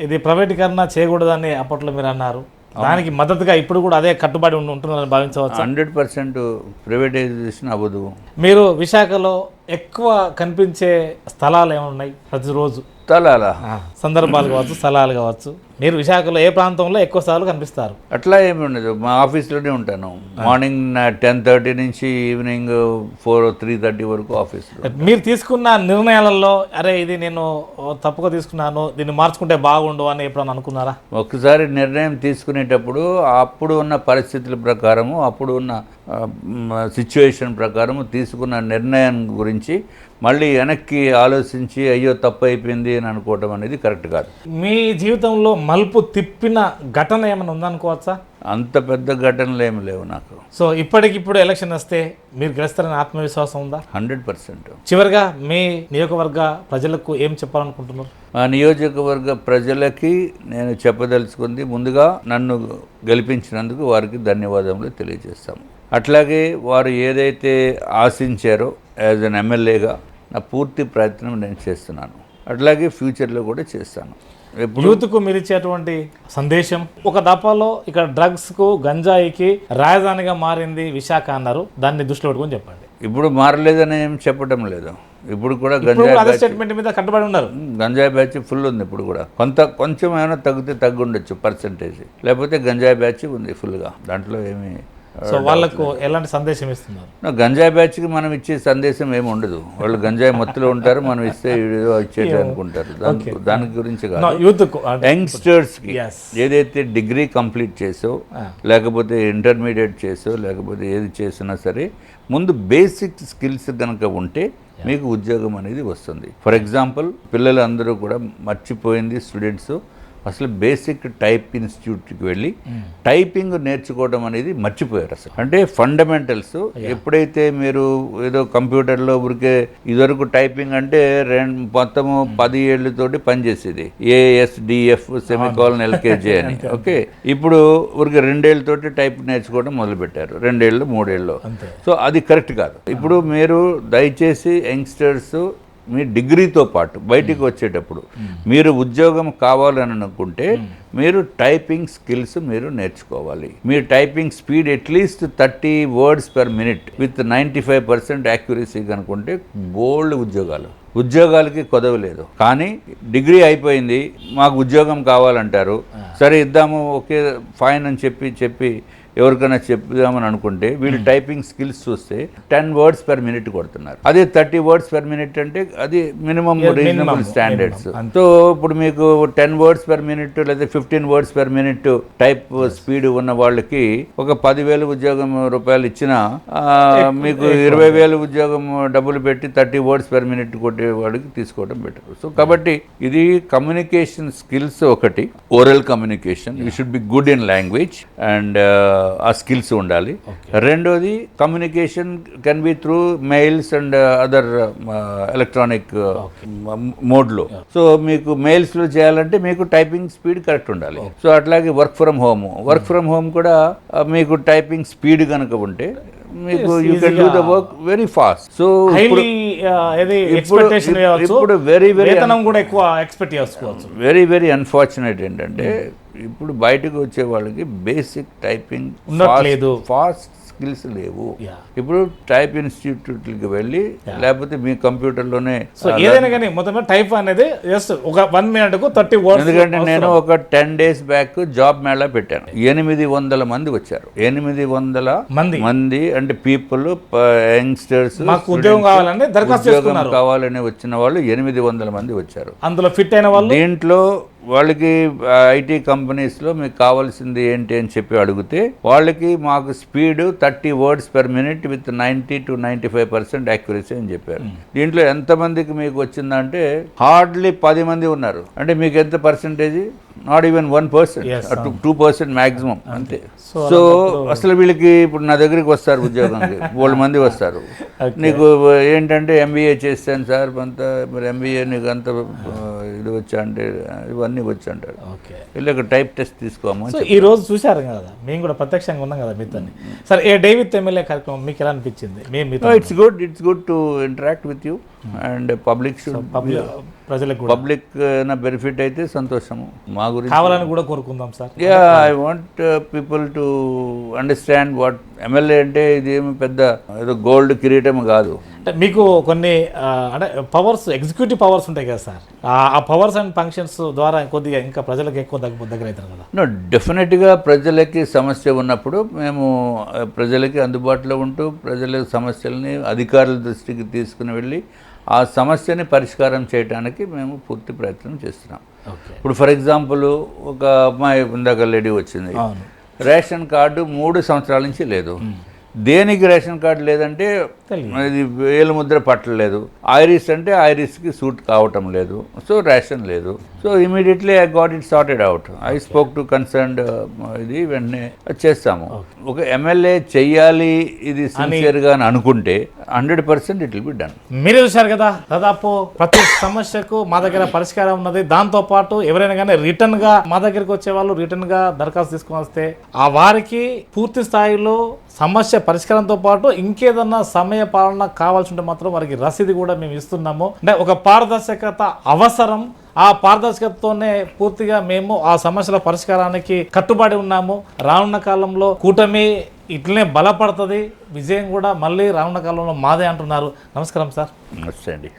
ఇది ప్రైవేటీకరణ చేయకూడదని అప్పట్లో మీరు అన్నారు, దానికి మద్దతుగా ఇప్పుడు కూడా అదే కట్టుబడి ఉంటుందని భావించవచ్చు. 100% ప్రైవేటైజేషన్ అవ్వదు. మీరు విశాఖలో ఎక్కువ కనిపించే స్థలాలు ఏమున్నాయి ప్రతిరోజు? స్థలాల సందర్భాలు కావచ్చు, స్థలాలు కావచ్చు. మీరు విశాఖలో ఏ ప్రాంతంలో ఎక్కువ సార్లు కనిపిస్తారు? అట్లా ఏమి ఉండదు, మా ఆఫీస్లోనే ఉంటాను. మార్నింగ్ 10:30 నుంచి ఈవినింగ్ 3:30 వరకు ఆఫీస్లో. మీరు తీసుకున్న నిర్ణయాలలో అరే ఇది నేను తప్పుగా తీసుకున్నాను, దీన్ని మార్చుకుంటే బాగుండు అని ఎప్పుడన్నా అనుకున్నారా? ఒకసారి నిర్ణయం తీసుకునేటప్పుడు అప్పుడు ఉన్న పరిస్థితుల ప్రకారము, అప్పుడు ఉన్న సిచ్యువేషన్ ప్రకారము తీసుకున్న నిర్ణయం గురించి మళ్ళీ వెనక్కి ఆలోచించి అయ్యో తప్పు అయిపోయింది అని అనుకోవటం అనేది కరెక్ట్ కాదు. మీ జీవితంలో మలుపు తిప్పిన ఘటన ఏమైనా ఉందనుకోవచ్చా? అంత పెద్ద ఘటనలు ఏమి లేవు నాకు. సో ఇప్పటికిప్పుడు ఎలక్షన్ వస్తే మీరు గెలుస్తారని ఆత్మవిశ్వాసం ఉందా? 100%. చివరిగా మీ నియోజకవర్గ ప్రజలకు ఏం చెప్పాలనుకుంటున్నారు? ఆ నియోజకవర్గ ప్రజలకి నేను చెప్పదలుచుకుంది, ముందుగా నన్ను గెలిపించినందుకు వారికి ధన్యవాదములు తెలియజేస్తాము. అట్లాగే వారు ఏదైతే ఆశించారో యాజ్ అన్ ఎమ్మెల్యేగా నా పూర్తి ప్రయత్నం నేను చేస్తున్నాను, అట్లాగే ఫ్యూచర్లో కూడా చేస్తాను. యూత్కు మీరు ఇచ్చేటువంటి సందేశం? ఒక దఫాలో ఇక్కడ డ్రగ్స్కు, గంజాయికి రాజధానిగా మారింది విశాఖ అన్నారు, దాన్ని దృష్టిలో పెట్టుకొని చెప్పండి. ఇప్పుడు మారలేదని ఏం చెప్పడం లేదు, ఇప్పుడు కూడా ఇప్పుడు అదే స్టేట్మెంట్ మీద కట్టుబడి ఉన్నారు. గంజాయి బ్యాచ్ ఫుల్ ఉంది ఇప్పుడు కూడా. కొంచెం ఏమైనా తగ్గి ఉండొచ్చు పర్సంటేజ్, లేకపోతే గంజాయి బ్యాచ్ ఉంది ఫుల్గా. దాంట్లో ఏమి సో వాళ్ళకు ఎలాంటి సందేశం ఇస్తున్నారు? గంజాయి బ్యాచ్కి మనం ఇచ్చే సందేశం ఏమి ఉండదు. వాళ్ళు గంజాయి మత్తులో ఉంటారు, మనం ఇస్తే ఇచ్చేది అనుకుంటారు. దాని గురించి కాదు. యూత్ యంగ్స్టర్స్కి ఏదైతే డిగ్రీ కంప్లీట్ చేసో, లేకపోతే ఇంటర్మీడియట్ చేసో, లేకపోతే ఏది చేసినా సరే ముందు బేసిక్ స్కిల్స్ కనుక ఉంటే మీకు ఉద్యోగం అనేది వస్తుంది. ఫర్ ఎగ్జాంపుల్ పిల్లలు అందరూ కూడా మర్చిపోయింది స్టూడెంట్స్ అసలు బేసిక్ టైప్ ఇన్స్టిట్యూట్కి వెళ్ళి టైపింగ్ నేర్చుకోవడం అనేది మర్చిపోయారు అసలు. అంటే ఫండమెంటల్స్ ఎప్పుడైతే మీరు ఏదో కంప్యూటర్లో ఊరికే ఇదివరకు టైపింగ్ అంటే మొత్తము 10 ఏళ్ళతోటి పనిచేసేది, ASDF సెమికాలన్ LKJ అని. ఓకే, ఇప్పుడు ఊరికి 2 ఏళ్ళతోటి టైప్ నేర్చుకోవడం మొదలుపెట్టారు, 2 ఏళ్ళు 3 ఏళ్ళు. సో అది కరెక్ట్ కాదు. ఇప్పుడు మీరు దయచేసి యంగ్స్టర్స్ మీ డిగ్రీతో పాటు బయటికి వచ్చేటప్పుడు మీరు ఉద్యోగం కావాలని అనుకుంటే మీరు టైపింగ్ స్కిల్స్ మీరు నేర్చుకోవాలి. మీ typing speed at least 30 words per minute విత్ 95% యాక్యురసీ కనుకుంటే బోల్డ్ ఉద్యోగాలకి కొదవలేదు. కానీ డిగ్రీ అయిపోయింది, మాకు ఉద్యోగం కావాలంటారు, సరే ఇద్దాము, ఓకే ఫైన్ అని చెప్పి ఎవరికైనా చెప్దామని అనుకుంటే వీళ్ళు టైపింగ్ స్కిల్స్ చూస్తే 10 words per minute కొడుతున్నారు. అదే 30 words per minute అంటే అది మినిమం రీజనబుల్ స్టాండర్డ్స్. సో ఇప్పుడు మీకు 10 words per minute లేదా 15 words per minute type speed ఉన్న వాళ్ళకి ఒక 10,000 ఉద్యోగం రూపాయలు ఇచ్చినా మీకు 20,000 ఉద్యోగం డబ్బులు పెట్టి 30 words per minute కొట్టే వాడికి తీసుకోవడం బెటర్. సో కాబట్టి ఇది కమ్యూనికేషన్ స్కిల్స్ ఒకటి, oral communication, you should be good in language and ఆ స్కిల్స్ ఉండాలి. రెండోది communication can be through mails and other electronic మోడ్లో. సో మీకు మెయిల్స్లో చేయాలంటే మీకు టైపింగ్ స్పీడ్ కరెక్ట్ ఉండాలి. సో అట్లాగే వర్క్ ఫ్రమ్ హోమ్ కూడా మీకు టైపింగ్ స్పీడ్ కనుక ఉంటే మీకు you can do the work very fast. So ఇప్పుడు వెరీ వెరీ అన్ఫార్చునేట్ ఏంటంటే ఇప్పుడు బయటకు వచ్చే వాళ్ళకి బేసిక్ టైపింగ్ ఫాస్ట్ స్కిల్స్ లేవు. ఇప్పుడు టైప్ ఇన్స్టిట్యూట్కి వెళ్ళి లేకపోతే మీ కంప్యూటర్లోనే ఏదైనా కానీ మొత్తం టైప్ అనేది జస్ట్ ఒక 1 minute 30 words. ఎందుకంటే నేను ఒక 10 days బ్యాక్ జాబ్ మేళా పెట్టాను, 800 మంది వచ్చారు. 800 మంది అంటే పీపుల్, యంగ్స్టర్స్, ఉద్యోగం కావాలని వచ్చిన వాళ్ళు 800 మంది వచ్చారు. అందులో ఫిట్ అయిన వాళ్ళు, దీంట్లో వాళ్ళకి ఐటీ కంపెనీస్లో మీకు కావాల్సింది ఏంటి అని చెప్పి అడిగితే వాళ్ళకి మాకు speed 30 words per minute with 90 to 95% accuracy అని చెప్పారు. దీంట్లో ఎంతమందికి మీకు వచ్చిందంటే హార్డ్లీ 10 మంది ఉన్నారు. అంటే మీకు ఎంత పర్సంటేజ్? నాట్ ఈవెన్ 1%, 2% మ్యాక్సిమం అంతే. సో అసలు వీళ్ళకి ఇప్పుడు నా దగ్గరికి వస్తారు ఉద్యోగానికి 100 మంది వస్తారు. నీకు ఏంటంటే MBA చేస్తాను సార్, అంత మరి MBA నీకు అంత ఇది వచ్చా అంటే ఇవన్నీ వచ్చి అంటారు. వీళ్ళకి టైప్ టెస్ట్ తీసుకోమని. ఈ రోజు చూశారు కదా, మేము కూడా ప్రత్యక్షంగా ఉన్నాం కదా మీతో. సరే, ఏ డే విత్ ఎమ్మెల్యే కార్యక్రమం మీకు ఎలా అనిపించింది? It's good to interact with you and public public benefit అయితే సంతోషము. మా గురించి కావాలని కూడా కోరుకుందాం sir. I want people to understand what MLA అంటే ఇదేమి పెద్ద ఏదో గోల్డ్ కిరీటం కాదు. అంటే మీకు కొన్ని అంటే పవర్స్, ఎగ్జిక్యూటివ్ పవర్స్ ఉంటాయి కదా సార్, ఆ పవర్స్ అండ్ ఫంక్షన్స్ ద్వారా కొద్దిగా ఇంకా ప్రజలకు ఎక్కువ దగ్గర అవుతారు కదా. డెఫినెట్గా ప్రజలకి సమస్య ఉన్నప్పుడు మేము ప్రజలకి అందుబాటులో ఉంటూ ప్రజల సమస్యల్ని అధికారుల దృష్టికి తీసుకుని వెళ్ళి ఆ సమస్యని పరిష్కారం చేయడానికి మేము పూర్తి ప్రయత్నం చేస్తున్నాం. ఇప్పుడు ఫర్ ఎగ్జాంపుల్ ఒక అమ్మాయి ఇందాక లేడీ వచ్చింది, రేషన్ కార్డు 3 సంవత్సరాల నుంచి లేదు. దేనికి రేషన్ కార్డు లేదంటే ఇది వేలు ముద్ర పట్టలేదు. ఐరిస్ అంటే ఐరిస్కి సూట్ కావటం లేదు, సో రేషన్ లేదు. So immediately I got it sorted out. I spoke to concerned ఇది వెంటనే చేస్తాము. ఒక ఎమ్మెల్యే చెయ్యాలి ఇది సిన్సియర్గా అని అనుకుంటే 100% ఇట్ విల్ బి డన్. మీరే చూశారు కదా, దాదాపు ప్రతి సమస్యకు మా దగ్గర పరిష్కారం ఉన్నది. దాంతో పాటు ఎవరైనా కానీ రిటర్న్ గా మా దగ్గరికి వచ్చే వాళ్ళు రిటర్న్ గా దరఖాస్తు తీసుకుని వస్తే ఆ వారికి పూర్తి స్థాయిలో సమస్య పరిష్కారంతో పాటు ఇంకేదన్నా సమయ పాలన కావాల్సి ఉంటే మాత్రం వారికి రసీదు కూడా మేము ఇస్తున్నాము. అంటే ఒక పారదర్శకత అవసరం. ఆ పారదర్శకతతోనే పూర్తిగా మేము ఆ సమస్యల పరిష్కారానికి కట్టుబడి ఉన్నాము. రానున్న కాలంలో కూటమి ఇట్లనే బలపడుతుంది, విజయం కూడా మళ్ళీ రానున్న కాలంలో మాదే అంటున్నారు. నమస్కారం సార్. నమస్తే అండి.